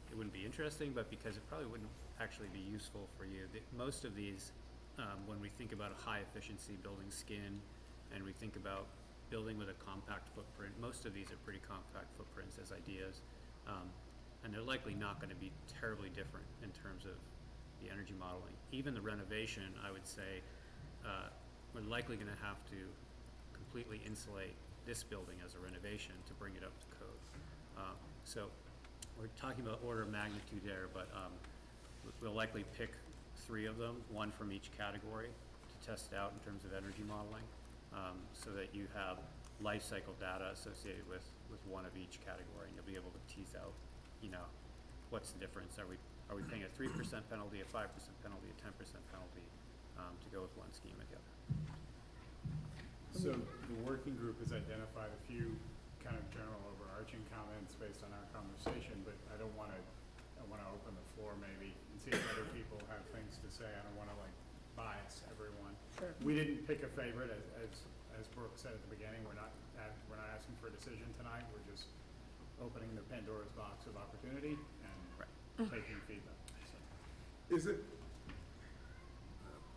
it wouldn't be interesting, but because it probably wouldn't actually be useful for you. Most of these, when we think about a high efficiency building skin and we think about building with a compact footprint, most of these are pretty compact footprints as ideas. And they're likely not going to be terribly different in terms of the energy modeling. Even the renovation, I would say, we're likely going to have to completely insulate this building as a renovation to bring it up to code. So we're talking about order of magnitude there, but we'll likely pick 3 of them, 1 from each category to test out in terms of energy modeling, so that you have life cycle data associated with one of each category, and you'll be able to tease out, what's the difference? Are we paying a 3% penalty, a 5% penalty, a 10% penalty to go with one scheme or the other? So the working group has identified a few kind of general overarching comments based on our conversation, but I want to open the floor maybe and see if other people have things to say. I don't want to bias everyone. Sure. We didn't pick a favorite, as Brooke said at the beginning. We're not asking for a decision tonight. We're just opening the Pandora's box of opportunity and taking feedback. So. Is it,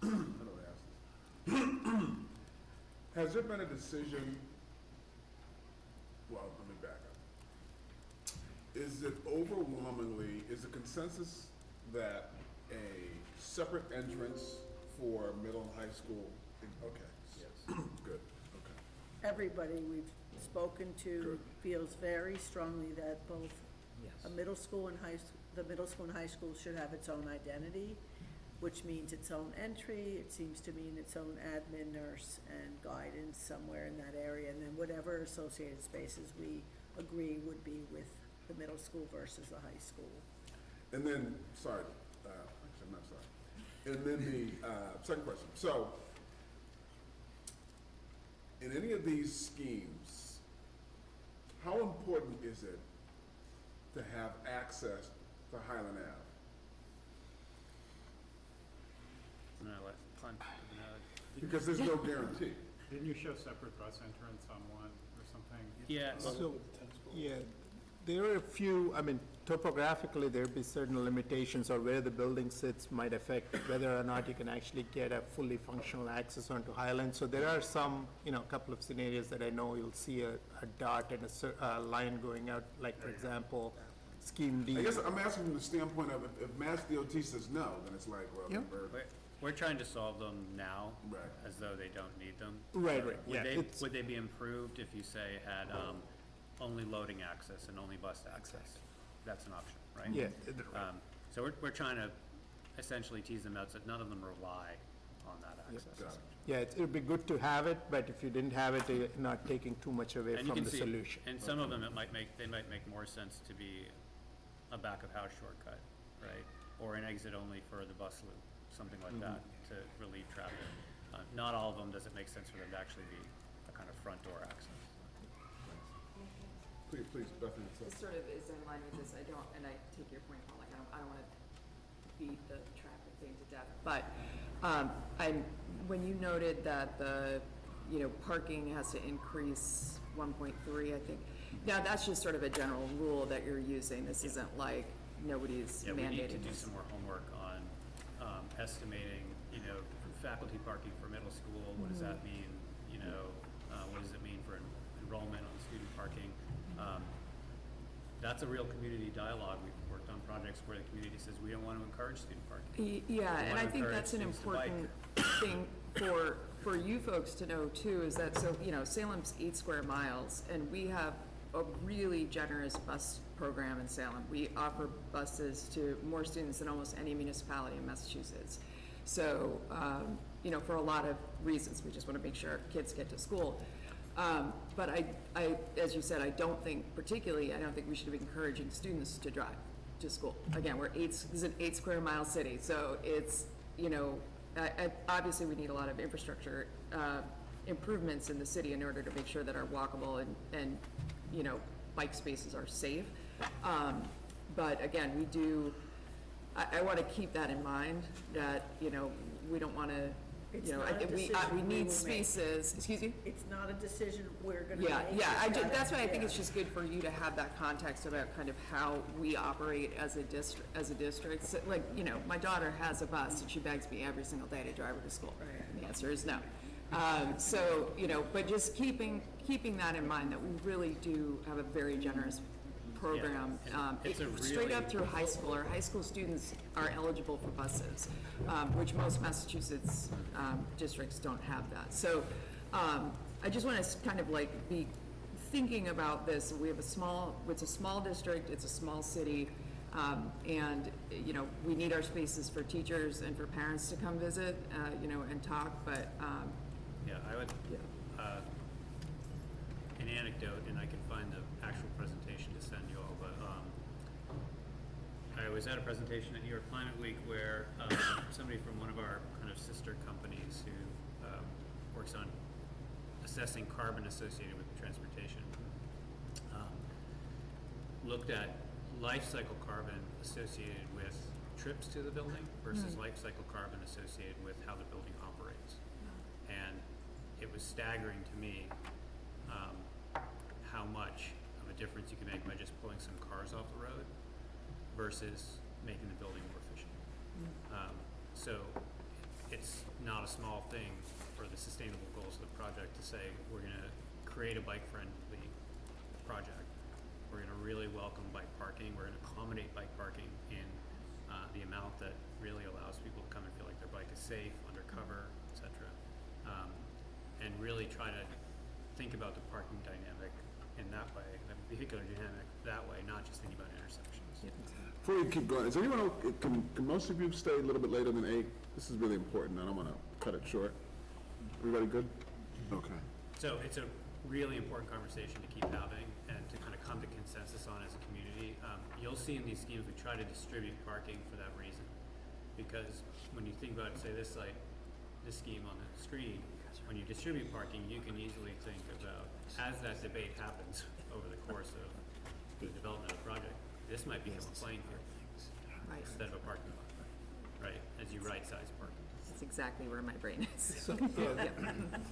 how do I ask this? Has there been a decision, well, let me back up. Is it overwhelmingly, is the consensus that a separate entrance for middle and high school, okay. Yes. Good, okay. everybody we've spoken to feels very strongly that both a middle school and the middle school and high school should have its own identity, which means its own entry, it seems to mean its own admin, nurse, and guidance somewhere in that area, and then whatever associated spaces we agree would be with the middle school versus the high school. And then, sorry, actually, I'm not sorry. And then the second question. So, in any of these schemes, how important is it to have access to Highland Ave? No, let- Because there's no guarantee. Didn't you show separate bus entrance on one or something? Yeah, So, yeah, there are a few, I mean, topographically, there'd be certain limitations, or where the building sits might affect whether or not you can actually get a fully functional access onto Highland. So there are some, a couple of scenarios that I know you'll see a dot and a line going out, like, for example, scheme D. I guess I'm asking from the standpoint of if Mass DOT says no, then it's like, well, Yeah. we're trying to solve them now, Right. as though they don't need them. Right, right, Would yeah, they, it's- would they be improved if you say had, only loading access and only bus access? That's an option, right? Yeah, So we're trying to essentially tease them out so that none of them rely on that access. Got it. yeah, it'd be good to have it, but if you didn't have it, you're not taking too much away And you from can the see, solution. and some of them, they might make more sense to be a back of house shortcut, right? Or an exit only for the bus loop, something like that, to relieve traffic. Not all of them does it make sense for them to actually be a kind of front door access. Please, Bethany. This sort of is in line with this, and I take your point, Paul, like, I don't wanna beat the traffic thing to death, but, when you noted that the, parking has to increase 1.3, I think, now that's just sort of a general rule that you're using, this isn't like nobody's Yeah, we need to mandating do this. some more homework on, estimating, faculty parking for middle school, what does that mean? What does it mean for enrollment on student parking? That's a real community dialogue. We've worked on projects where the community says, we don't want to encourage student parking. Yeah, We and wanna I think encourage that's an students to bike. important thing for you folks to know too, is that, so, Salem's 8 square miles, and we have a really generous bus program in Salem. We offer buses to more students than almost any municipality in Massachusetts. So, for a lot of reasons, we just want to make sure our kids get to school. But I, as you said, I don't think we should be encouraging students to drive to school. Again, this is an 8 square mile city, so it's, obviously we need a lot of infrastructure, improvements in the city in order to make sure that our walkable and bike spaces are safe. But again, I want to keep that in mind, that, we don't want to, It's not a we decision we will need make. spaces, excuse me? It's not a decision we're gonna make. Yeah, that's why I think Yeah. it's just good for you to have that context about kind of how we operate as a district. So, like, my daughter has a bus and she begs me every single day to drive her to school. Right. And the answer is no. So, but just keeping that in mind, that we really do have a very generous program. It's a Straight up really- through high school, our high school students are eligible for buses, which most Massachusetts districts don't have that. So I just want to kind of like be thinking about this. We have it's a small district, it's a small city, and, we need our spaces for teachers and for parents to come visit, and talk, but, Yeah, I would, yeah. an anecdote, and I can find the actual presentation to send you all, but I was at a presentation at New York Climate Week where somebody from one of our kind of sister companies who works on assessing carbon associated with transportation looked at life cycle carbon associated with trips to the building versus life cycle carbon associated with how the building operates. And it was staggering to me how much of a difference you can make by just pulling some cars off the road versus making the building more efficient. So it's not a small thing for the sustainable goals of the project to say we're going to create a bike-friendly project. We're going to really welcome bike parking. We're going to accommodate bike parking in the amount that really allows people to come and feel like their bike is safe, undercover, etc. And really try to think about the parking dynamic in that way, the vehicular dynamic that way, not just thinking about intersections. Before you keep going, is anyone, can most of you stay a little bit later than 8? This is really important, I don't wanna cut it short. Everybody good? Okay. So it's a really important conversation to keep having and to kind of come to consensus on as a community. You'll see in these schemes, we try to distribute parking for that reason. Because when you think about, say, this scheme on the screen, when you distribute parking, you can easily think about, as that debate happens over the course of the development of the project, this might become a playing field Right. instead of a parking lot, right? As you right-size parking. That's exactly where my brain is. So, yeah,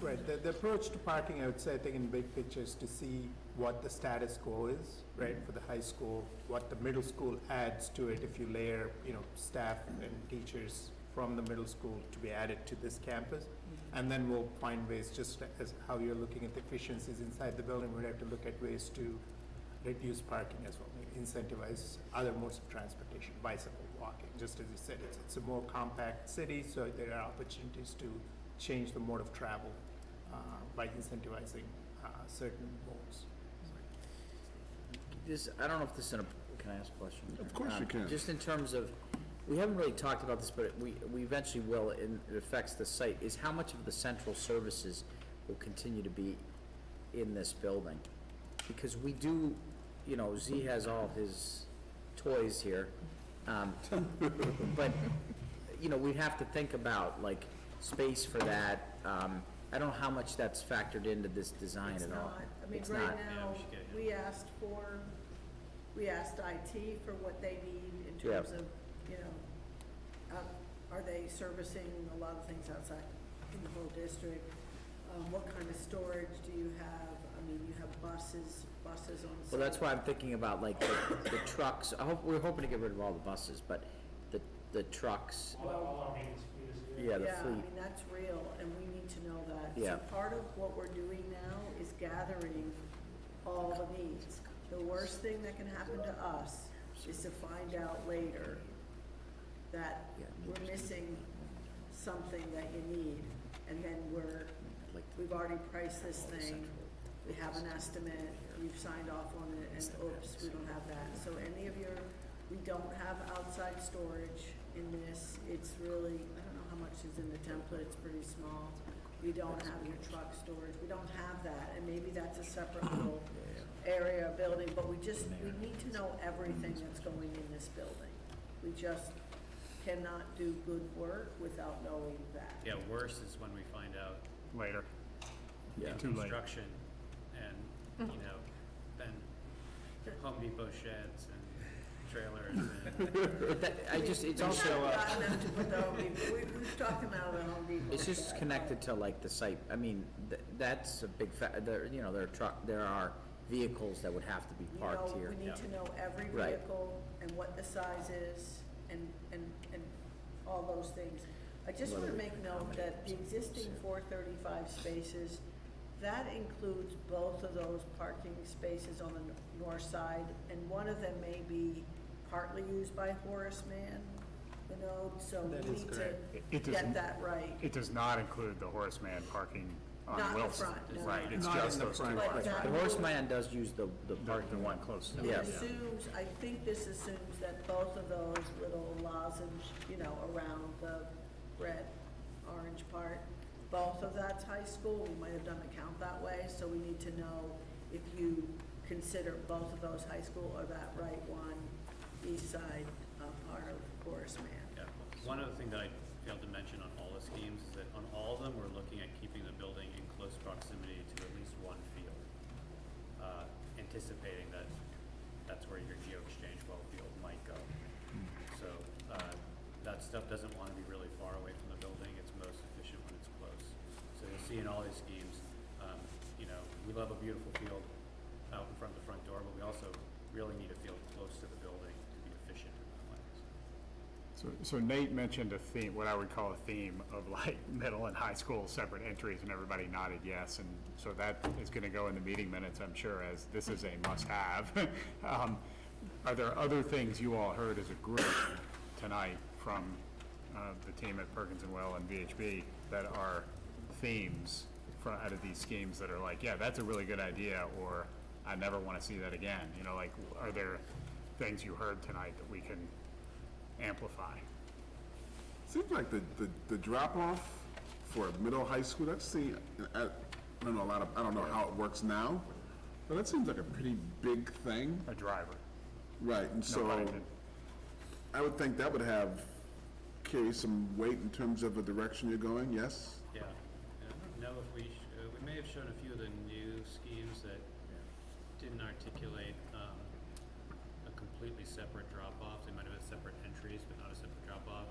right, the approach to parking, I would say, I think in big picture is to see what the status quo is, right, for the high school, what the middle school adds to it if you layer, staff and teachers from the middle school to be added to this campus. And then we'll find ways, just as how you're looking at the efficiencies inside the building, we'd have to look at ways to reduce parking as well, maybe incentivize other modes of transportation, bicycle, walking, just as you said, it's a more compact city, so there are opportunities to change the mode of travel by incentivizing certain modes. I don't know if this is can I ask a question? Of course you can. Just in terms of, we haven't really talked about this, but we eventually will, and it affects the site, is how much of the central services will continue to be in this building? Because we do, Z has all his toys here, but, we'd have to think about, like, space for that. I don't know how much that's factored into this design It's at all. not, I mean, It's right not. now, we asked IT for what they need in terms of, are they servicing a lot of things outside in the whole district? What kind of storage do you have? I mean, you have buses on site. Well, that's why I'm thinking about, like, the trucks. We're hoping to get rid of all the buses, but the trucks. Yeah, the Yeah, I fleet. mean, that's real, and we need to know that. Yeah. So part of what we're doing now is gathering all the needs. The worst thing that can happen to us is to find out later that we're missing something that you need, and then we've already priced this thing, we have an estimate, you've signed off on it, and oops, we don't have that. So we don't have outside storage in this. It's really, I don't know how much is in the template, it's pretty small. We don't have your truck storage, we don't have that, and maybe that's a separate little area of building, but we need to know everything that's going in this building. We just cannot do good work without knowing that. Yeah, worse is when we find out Later. Yeah. Too late. construction and, then Home Depot sheds and trailers and. But it's also, We've gotten them to put the Home Depot, we've talked them out of the Home Depot. it's just connected to, like, the site. I mean, that's a big there are vehicles that would have to be parked here. We need to know every Right. vehicle and what the size is and all those things. I just want to make note that the existing 435 spaces, that includes both of those parking spaces on the north side, and one of them may be partly used by Horace Mann, so That we is need correct. It to does- get that right. It does not include the Horace Mann parking on Not in the Wilson. front, no. Right, it's Not just in the those two. front. But that The Horseman does use the parking. The one close to. It Yeah. assumes, I think this assumes that both of those little lozenge, around the red, orange part, both of that's high school. We might have done the count that way, so we need to know if you consider both of those high school or that right one, east side, part of Horace Mann. Yeah, one other thing that I failed to mention on all the schemes is that on all of them, we're looking at keeping the building in close proximity to at least one field. Anticipating that that's where your geo-exchange well field might go. So, that stuff doesn't want to be really far away from the building, it's most efficient when it's close. So you'll see in all these schemes, we love a beautiful field out in front of the front door, but we also really need a field close to the building to be efficient in that way. So Nate mentioned a theme, what I would call a theme of, like, middle and high school separate entries, and everybody nodded yes, and so that is gonna go in the meeting minutes, I'm sure, as this is a must-have. Are there other things you all heard as a group tonight from the team at Perkins and Will and VHB that are themes out of these schemes that are like, yeah, that's a really good idea, or I never want to see that again? You know, like, are there things you heard tonight that we can amplify? Seems like the drop-off for middle high school, I don't know how it works now, but that seems like a pretty big thing. A driver. Right, and so pun intended. I would think that would carry some weight in terms of the direction you're going, yes? Yeah, I don't know if we may have shown a few of the new schemes that didn't articulate a completely separate drop-off. They might have had separate entries, but not a separate drop-off.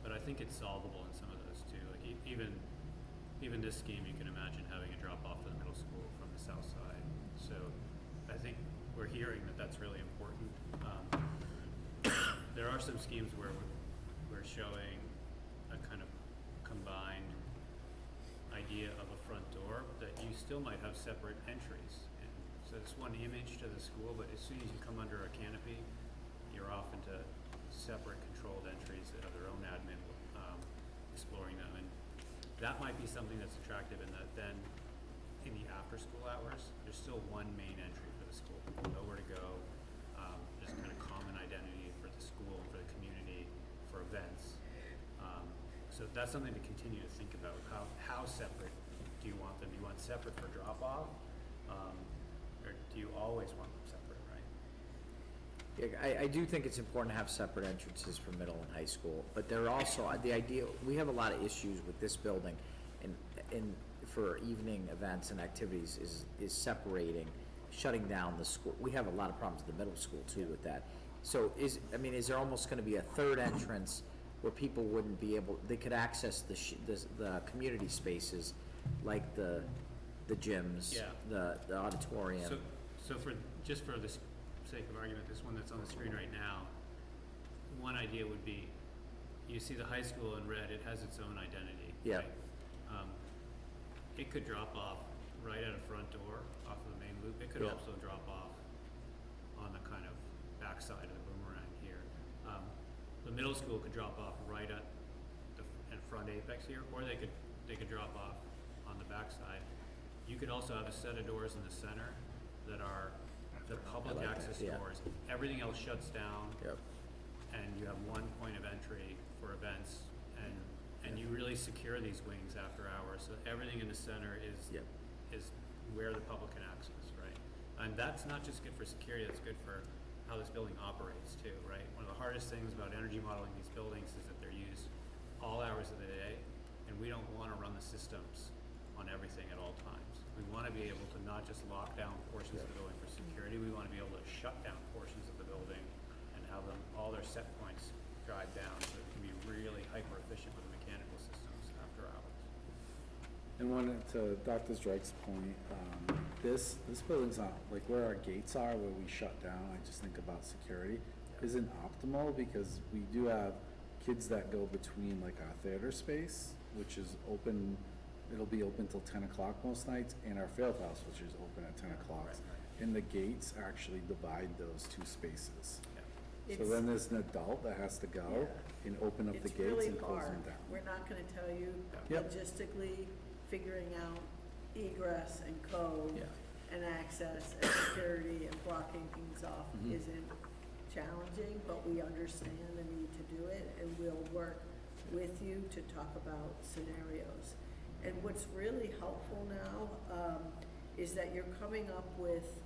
But I think it's solvable in some of those too. Like even this scheme, you can imagine having a drop-off to the middle school from the south side. So I think we're hearing that that's really important. There are some schemes where we're showing a kind of combined idea of a front door that you still might have separate entries. And so it's one image to the school, but as soon as you come under a canopy, you're off into separate controlled entries that have their own admin exploring them. And that might be something that's attractive in that then in the after-school hours, there's still one main entry for the school. People know where to go. There's kind of common identity for the school, for the community, for events. So that's something to continue to think about. How separate do you want them? Do you want separate for drop-off? Or do you always want them separate, right? Yeah, I do think it's important to have separate entrances for middle and high school, but there are also, the idea, we have a lot of issues with this building, and for evening events and activities is separating, shutting down the school. We have a lot of problems at the middle school too with that. So is there almost gonna be a third entrance where people wouldn't be able, they could access the community spaces, like the gyms, Yeah. the auditorium? So just for the sake of argument, this one that's on the screen right now, one idea would be, you see the high school in red, it has its own identity. Yeah. Right? It could drop off right at a front door off of the main loop. It could Yeah. also drop off on the kind of backside of the boomerang here. The middle school could drop off right at the front apex here, or they could drop off on the backside. You could also have a set of doors in the center that are the public I like that, access yeah. doors. Everything else shuts down. Yep. And you have one point of entry for events, and you really secure these wings after hours. So everything in the center is Yep. where the public can access, right? And that's not just good for security, that's good for how this building operates too, right? One of the hardest things about energy modeling these buildings is that they're used all hours of the day, and we don't want to run the systems on everything at all times. We want to be able to not just lock down portions of the building for security, we want to be able to shut down portions of the building and have them, all their set points drive down so it can be really hyper efficient with the mechanical systems after hours. And to Dr. Drake's point, this building's not, like where our gates are, where we shut down, I just think about security, isn't optimal because we do have kids that go between like our theater space, which is open, it'll be open till 10 o'clock most nights, and our field house, which is open at 10 o'clock. And the gates actually divide those two spaces. So It's- then there's an adult that has to go Yeah. and open up the It's gates really and close them hard. down. We're not gonna tell you Yep. logistically figuring out egress and code Yeah. and access and security and blocking things off Mhm. isn't challenging, but we understand the need to do it, and we'll work with you to talk about scenarios. And what's really helpful now, is that you're coming up with,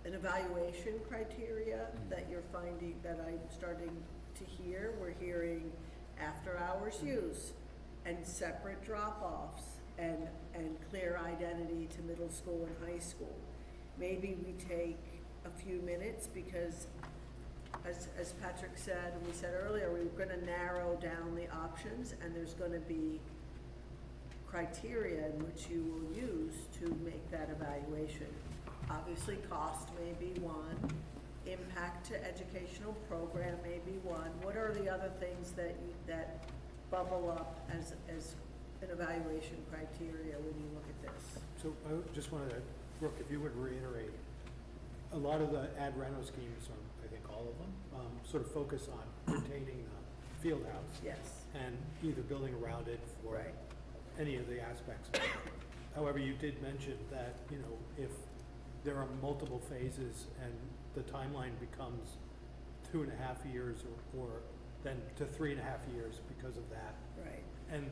an evaluation criteria that you're finding, that I'm starting to hear. We're hearing after-hours use and separate drop-offs and clear identity to middle school and high school. Maybe we take a few minutes because as Patrick said, and we said earlier, we we're gonna narrow down the options, and there's gonna be criteria in which you will use to make that evaluation. Obviously, cost may be one, impact to educational program may be one. What are the other things that bubble up as an evaluation criteria when you look at this? So I just wanted to, Brooke, if you would reiterate, a lot of the ad reno schemes, or I think all of them, sort of focus on retaining the field house Yes, and either building around it for right. any of the aspects. However, you did mention that, you know, if there are multiple phases and the timeline becomes 2.5 years or then to 3.5 years because of that. Right. And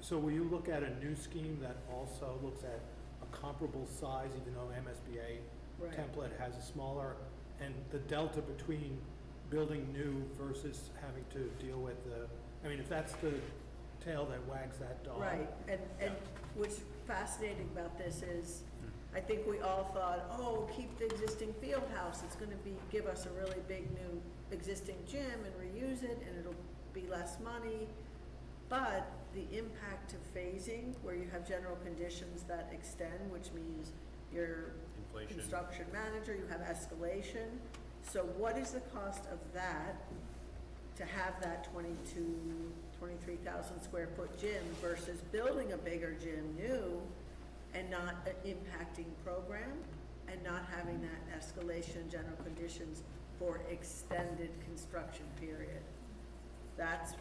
so will you look at a new scheme that also looks at a comparable size, even though MSBA Right. template has a smaller, and the delta between building new versus having to deal with the, I mean, if that's the tail that wags that dog. Right, and what's fascinating about this is, I think we all thought, oh, keep the existing field house, it's gonna give us a really big new existing gym and reuse it, and it'll be less money. But the impact of phasing, where you have general conditions that extend, which means your Inflation. construction manager, you have escalation. So what is the cost of that, to have that 23,000 square foot gym versus building a bigger gym new and not impacting program and not having that escalation general conditions for extended construction period? That's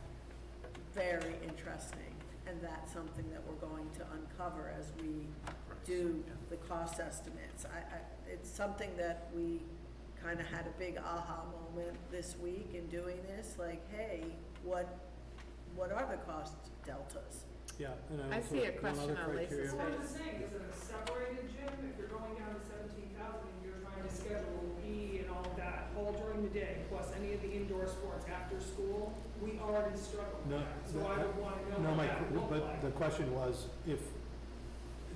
very interesting, and that's something that we're going to uncover as we do the cost estimates. It's something that we kind of had a big aha moment this week in doing this, like, hey, what are the cost deltas? Yeah, and I see a question on Lisa's criteria. What I'm face. saying is that a separated gym, if you're going down to 17,000 and you're trying to schedule PE and all of that, all during the day, plus any of the indoor sports after school, we already struggle with No, that. So I would want to know what that would look but like. the question was if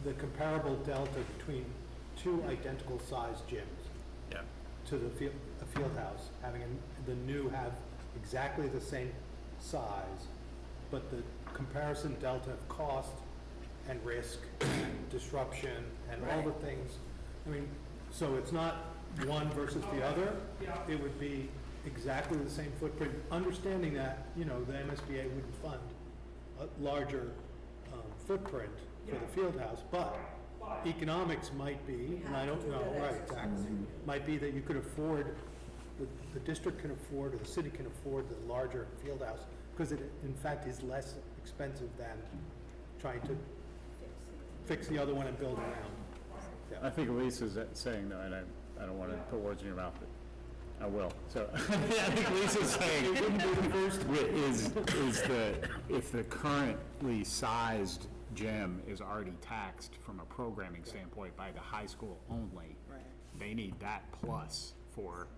the comparable delta between two identical sized gyms Yeah. to a field house, having the new have exactly the same size, but the comparison delta of cost and risk and disruption and all the things. I mean, so it's not one versus the other. Yeah. It would be exactly the same footprint, understanding that, you know, the MSBA wouldn't fund a larger footprint for the field house, but economics might be, and I don't know, right, exactly, might be that you could afford, the district can afford, or the city can afford the larger field house, because it in fact is less expensive than trying to fix the other one and build around. I think Lisa's saying though, and I don't wanna put words in your mouth, but I will. So, I think Lisa's saying, is that if the currently sized gym is already taxed from a programming standpoint by the high school only, they need that plus for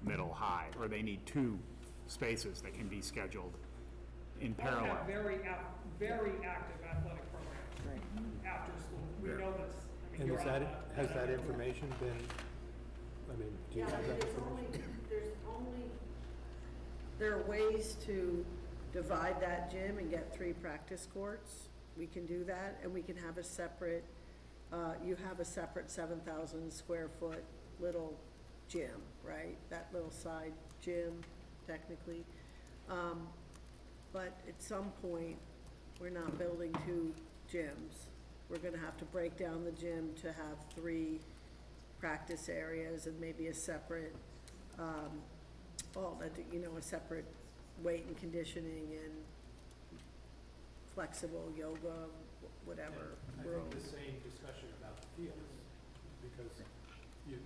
middle, high, or they need two spaces that can be scheduled in All have parallel. very active athletic programs after school. We know this. I mean, And you're is on that, has that information been, I mean, do you Yeah, have that information? there are ways to divide that gym and get 3 practice courts. We can do that, and we can have a separate, you have a separate 7,000 square foot little gym, right? That little side gym, technically. But at some point, we're not building 2 gyms. We're gonna have to break down the gym to have 3 practice areas and maybe a separate, a separate weight and conditioning and flexible yoga, whatever. I think the same discussion about the fields, because if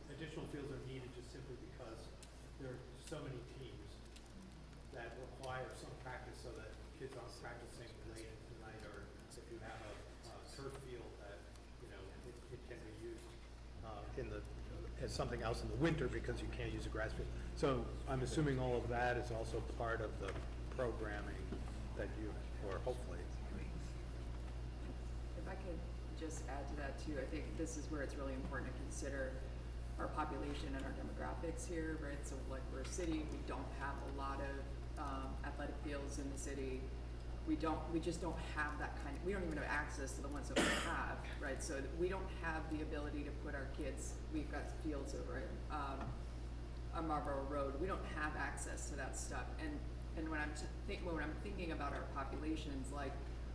additional fields are needed just simply because there are so many teams that require some practice so that kids aren't practicing late into the night, or if you have a turf field that, you know, it can be used as something else in the winter because you can't use a grass field. So I'm assuming all of that is also part of the programming that you, or hopefully. If I could just add to that too, I think this is where it's really important to consider our population and our demographics here, right? So like we're a city, we don't have a lot of athletic fields in the city. We just don't have that kind of, we don't even have access to the ones that we have, right? So we don't have the ability to put our kids, we've got fields over at on Marlborough Road, we don't have access to that stuff. And when I'm thinking about our populations, like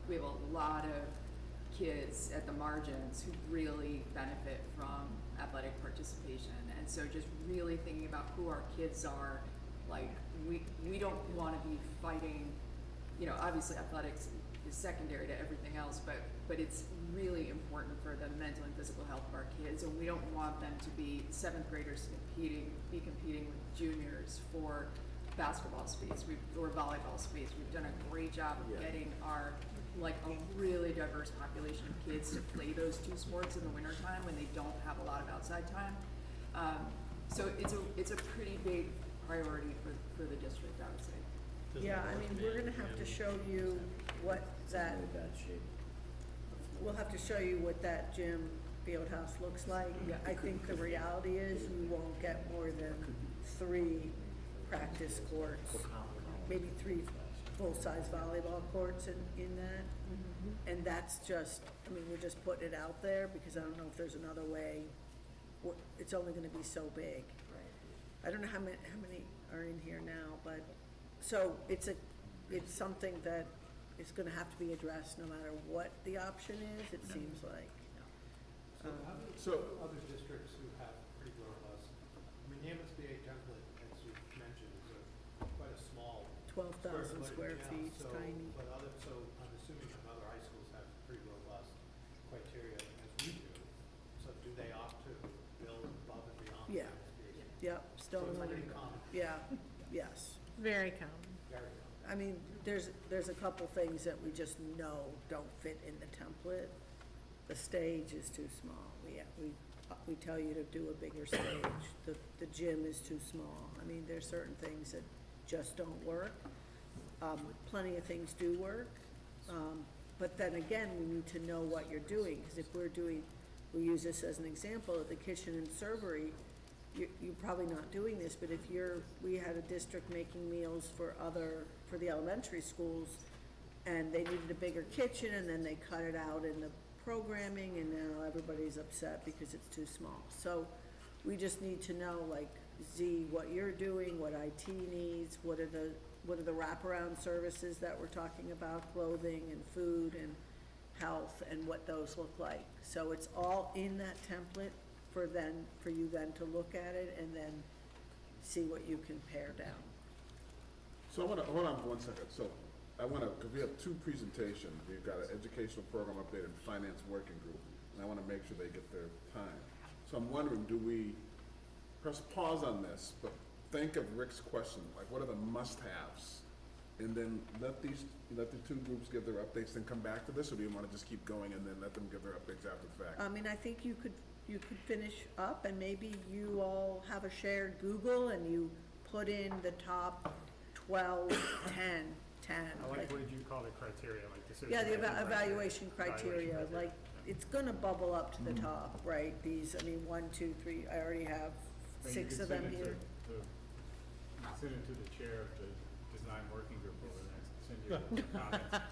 we have a lot of kids at the margins who really benefit from athletic participation. And so just really thinking about who our kids are, like we don't want to be fighting, you know, obviously athletics is secondary to everything else, but it's really important for the mental and physical health of our kids, and we don't want them to be seventh graders be competing with juniors for basketball space or volleyball space. We've done a great job of getting our, like, a really diverse population of kids to play those two sports in the wintertime when they don't have a lot of outside time. So it's a pretty big priority for the district, I would say. Yeah, I mean, we're gonna have to show you what that, Really bad shape. we'll have to show you what that gym field house looks like. I think the reality is you won't get more than 3 practice courts, maybe 3 full-size volleyball courts in that. And that's just, I mean, we're just putting it out there because I don't know if there's another way. It's only gonna be so big. I don't know how many are in here now, but, so it's something that is gonna have to be addressed no matter what the option is, it seems like. So other districts who have pretty robust, I mean, the MSBA template, as you mentioned, is quite a small. 12,000 square yeah, feet, it's so- tiny. But so I'm assuming some other high schools have pretty robust criteria as we do. So do they opt to build above and beyond the Yeah. MSBA? Yep, So stone it's pretty line, common, yeah, yes. Very common. very common. I mean, there's a couple things that we just know don't fit in the template. The stage is too small. We tell you to do a bigger stage. The gym is too small. I mean, there's certain things that just don't work. Plenty of things do work. But then again, we need to know what you're doing, because if we use this as an example, of the kitchen and servery, you're probably not doing this, but if we had a district making meals for the elementary schools, and they needed a bigger kitchen, and then they cut it out in the programming, and now everybody's upset because it's too small. So we just need to know, like, Z, what you're doing, what IT needs, what are the wraparound services that we're talking about, clothing and food and health, and what those look like. So it's all in that template for you then to look at it and then see what you can pare down. So hold on for 1 second. So because we have 2 presentations. We've got an educational program update and finance working group, and I wanna make sure they get their time. So I'm wondering, do we press pause on this, but think of Rick's question, like what are the must-haves? And then let the 2 groups give their updates, then come back to this, or do you wanna just keep going and then let them give their updates after the fact? I mean, I think you could finish up, and maybe you all have a shared Google and you put in the top 12, 10. I like, what did you call the criteria, like decision? Yeah, the making evaluation criteria, Evaluation like, it's gonna bubble up to the top, right? These, I mean, 1, 2, 3, I already have But you 6 could of them send it here. Send it to the chair of the design working group over there, send you comments.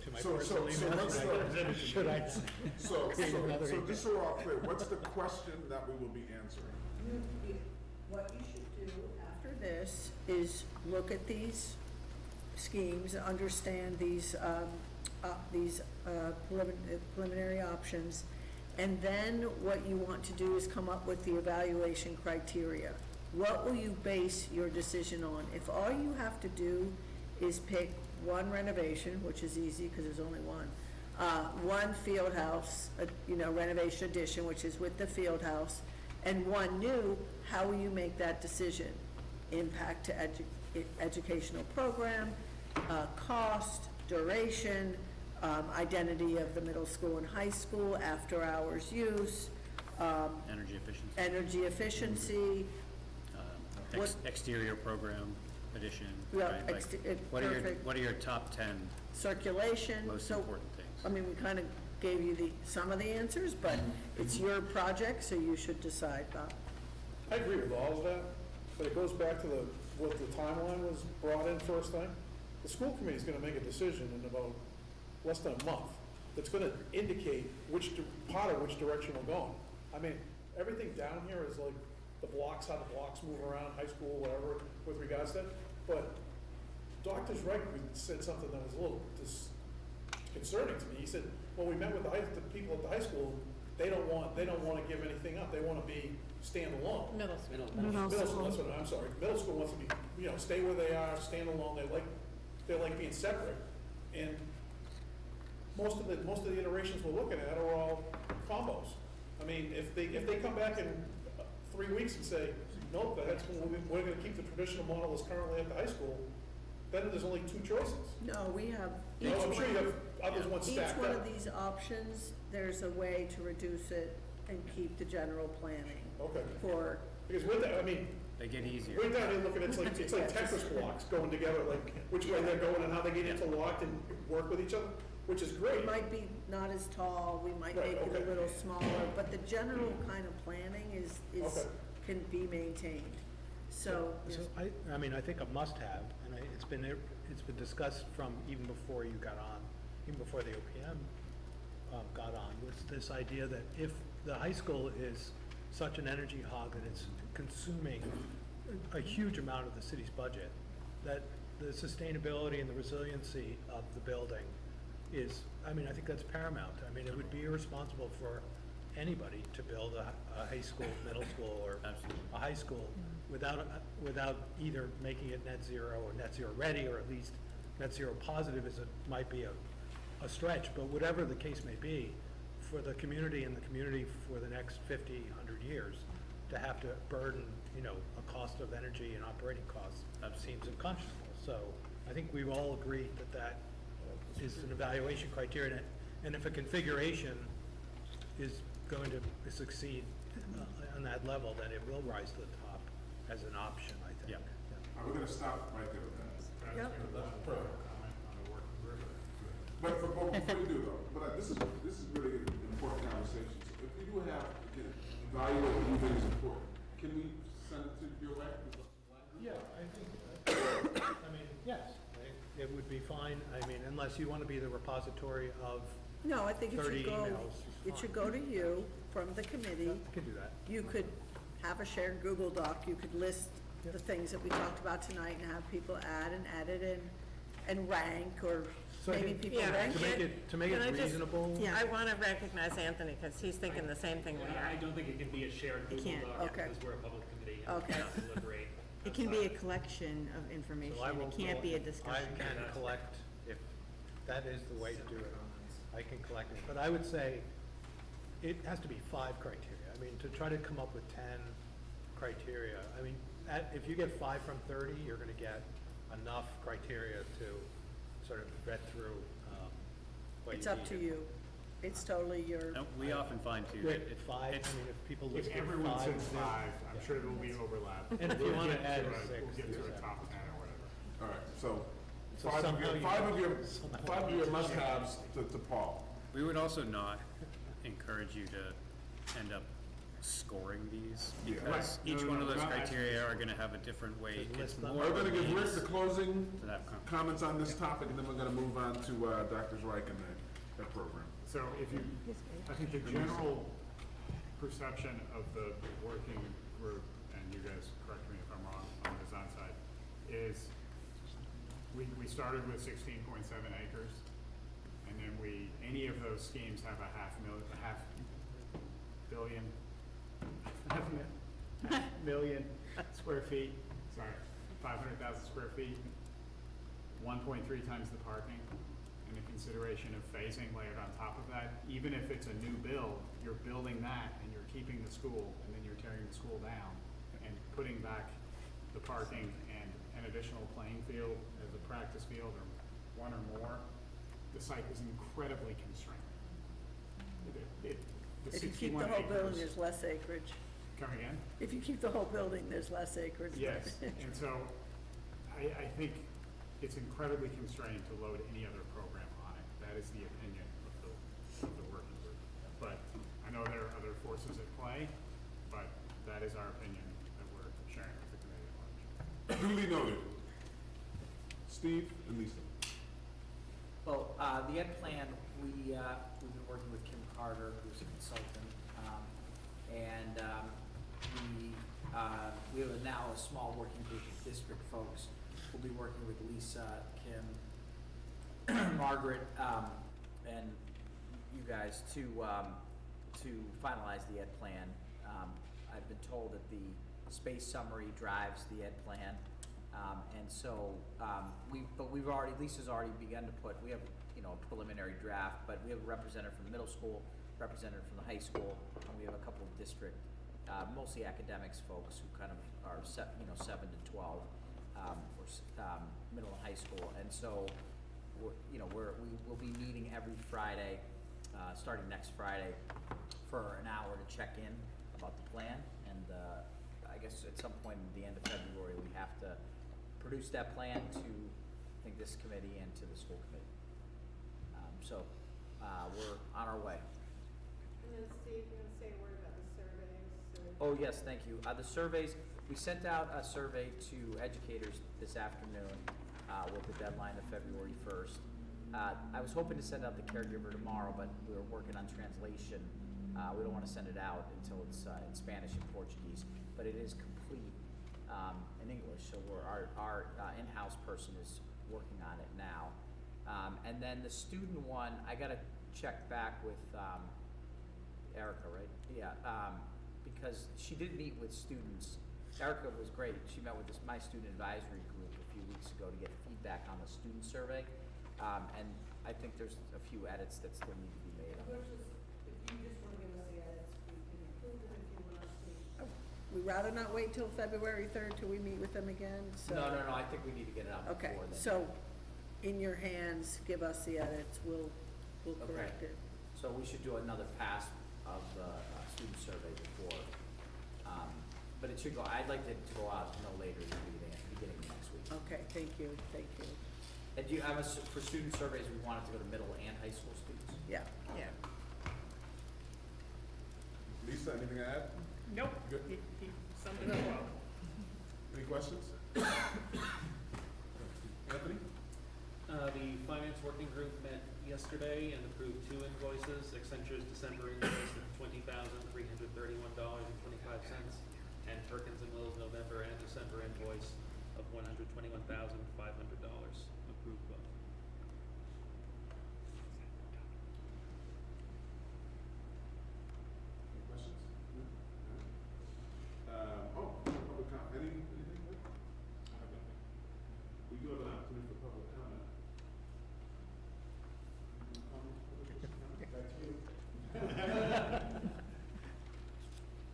To my So personal email, what's the- should I? So another just so we're all clear, what's the question that we will be answering? What you should do after this is look at these schemes, understand these preliminary options, and then what you want to do is come up with the evaluation criteria. What will you base your decision on? If all you have to do is pick one renovation, which is easy because there's only one field house, renovation addition, which is with the field house, and one new, how will you make that decision? Impact to educational program, cost, duration, identity of the middle school and high school, after-hours use, Energy efficiency, what- exterior program addition, Yeah, right? Like, perfect. what are your top 10 circulation. most So, important things? I mean, we kind of gave you some of the answers, but it's your project, so you should decide, Bob. I agree with all of that, but it goes back to what the timeline was brought in first thing. The school committee's gonna make a decision in about less than a month that's gonna indicate part of which direction we're going. I mean, everything down here is like the blocks, how the blocks move around, high school, whatever, with regards to that. But Dr. Wright said something that was a little disconcerting to me. He said, well, we met with the people at the high school, they don't want to give anything up, they want to be standalone. Middle school. Middle school, that's what, I'm sorry, middle school wants to be, stay where they are, stand alone, they like being separate. And most of the iterations we're looking at are all combos. I mean, if they come back in 3 weeks and say, nope, we're gonna keep the traditional model as currently at the high school, then there's only 2 choices. No, we have each No, I'm sure you one, have other ones each stacked one of up. these options, there's a way to reduce it and keep the general planning Okay, for, because with that, I mean, They get easier. we're down here looking, it's like Tetris blocks going together, like which way they're going and how they get interlocked and work with each other, which is great. it might be not as tall, we might Right, make it okay. a little smaller, but the general kind of planning is, Okay. can be maintained. So, So I mean, I think a must-have, and it's been discussed from even before you got on, even before the OPM got on, was this idea that if the high school is such an energy hog that it's consuming a huge amount of the city's budget, that the sustainability and the resiliency of the building is, I mean, I think that's paramount. I mean, it would be irresponsible for anybody to build a high school, middle school, or Absolutely. a high school without either making it net zero or net zero ready, or at least net zero positive might be a stretch, but whatever the case may be, for the community and the community for the next 50, 100 years, to have to burden, a cost of energy and operating costs, seems unconscionable. So I think we all agree that is an evaluation criterion, and if a configuration is going to succeed on that level, then it will rise to the top as an option, I think. Yeah. We're gonna stop right there with that. Yep. But before you do though, this is really an important conversation. So if we do have, again, evaluate what you think is important, can we send it to your way? Yeah, I think, yes, it would be fine, unless you want to be the repository of no, I think it 30 should go, emails. it should go to you from the committee. I can do that. You could have a shared Google Doc, you could list the things that we talked about tonight and have people add and edit and rank, or So I maybe think people Yeah, rank it. To make Can I it just- reasonable. Yeah, I want to recognize Anthony, because he's thinking the same thing we I are. don't think it can be a shared Google can't, Doc okay. because we're a public committee and we Okay. cannot deliberate. It can be a outside. collection of information, So I will it can't be a collect- discussion. I can collect, if that is the way to do it, I can collect it. But I would say it has to be 5 criteria. To try to come up with 10 criteria, if you get 5 from 30, you're gonna get enough criteria to sort of vet through, what you It's up need. to you. It's totally your, No, we often find too, Great, that 5, it's- if people If listed 5. everyone says then- 5, I'm yeah. sure there will be overlap. And if you We'll wanna get add to 6, we'll get to do a that. top 10 or whatever. All right, so So five somehow you- somehow five of you your need to must-haves to Paul. we would also not encourage you to end up scoring these, Yeah. because Right. No, each no, one no, of those we're not criteria are gonna have a different weight. Just It's list them. more We're gonna give Rick means the closing to that comments on this topic, and then we're gonna move on to Dr. Reich and that program. So I think the general perception of the working group, and you guys correct me if I'm wrong on the design side, is we started with 16.7 acres, and then any of those schemes have a half million square feet, sorry, 500,000 square feet, 1.3 times the parking, and the consideration of phasing layered on top of that. Even if it's a new build, you're building that and you're keeping the school, and then you're tearing the school down and putting back the parking and an additional playing field as a practice field or one or more. The site is incredibly constrained. The if you keep 61 the whole building, acres- there's less acreage. Come again? If you keep the whole building, there's less acreage. Yes, and so I think it's incredibly constrained to load any other program on it. That is the opinion of the working group. But I know there are other forces at play, but that is our opinion that we're sharing with the committee at large. Duly noted. Steve and Lisa. Well, the ed plan, we've been working with Kim Carter, who's a consultant, and we have now a small working group of district folks. We'll be working with Lisa, Kim, Margaret, and you guys to finalize the ed plan. I've been told that the space summary drives the ed plan. And so, we've already, Lisa's already begun to put, we have, you know, a preliminary draft, but we have a representative from the middle school, representative from the high school, and we have a couple of district, mostly academics folks who kind of are 7 to 12, middle and high school. And so, we will be meeting every Friday, starting next Friday, for an hour to check in about the plan. And I guess at some point at the end of February, we have to produce that plan to, I think, this committee and to the school committee. We're on our way. And then Steve, you want to say a word about the surveys? Oh, yes, thank you. The surveys, we sent out a survey to educators this afternoon with the deadline of February 1st. I was hoping to send out the caregiver tomorrow, but we were working on translation. We don't want to send it out until it's in Spanish and Portuguese, but it is complete in English, so our in-house person is working on it now. And then the student one, I got to check back with Erica, right? Yeah, because she did meet with students. Erica was great. She met with my student advisory group a few weeks ago to get feedback on the student survey. And I think there's a few edits that still need to be made on it. If you just want to give us the edits, we can approve it if you want us to. We'd rather not wait till February 3rd till we meet with them again, so. No, I think we need to get it out before Okay, then. so in your hands, give us the edits, we'll correct it. So we should do another pass of the student survey before, but it should go, I'd like it to go out no later than the beginning of next week. Okay, thank you. And for student surveys, we want it to go to middle and high school students? Yeah. Yeah. Lisa, anything to add? Nope. Good. He summed it up well. Any questions? Anthony? The finance working group met yesterday and approved 2 invoices. Accenture's December invoice of $20,331.25, and Perkins and Will's November and December invoice of $121,500. Approved both. Any questions? Public comment, anything? We do have an opportunity for public comment. Back to you.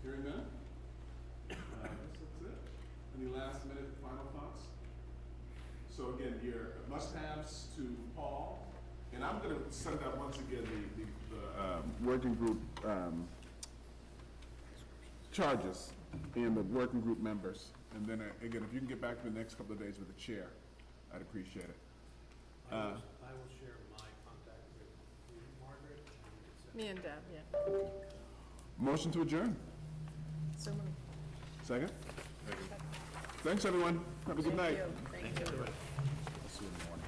Hearing none? I guess that's it. Any last minute final thoughts? So again, your must-haves to Paul, and I'm gonna send out once again the working group, charges and the working group members. And then, again, if you can get back to me the next couple of days with the chair, I'd appreciate it. I will share my contact with you, Margaret. Me and Deb, yeah. Motion to adjourn. So moved. Second? Thanks, everyone. Have a good night. Thank you. I'll see you in the morning.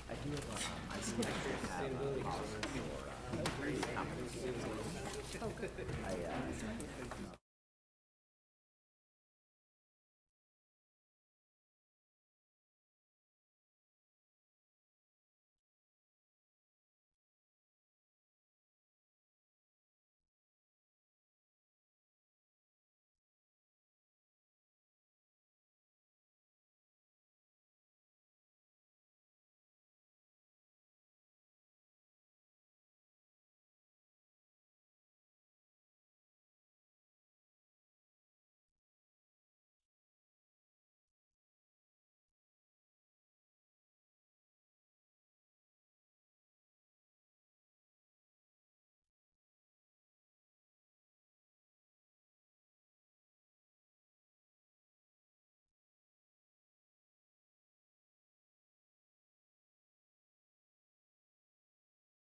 I do have I see actually have a policy for, compensation. Oh, good.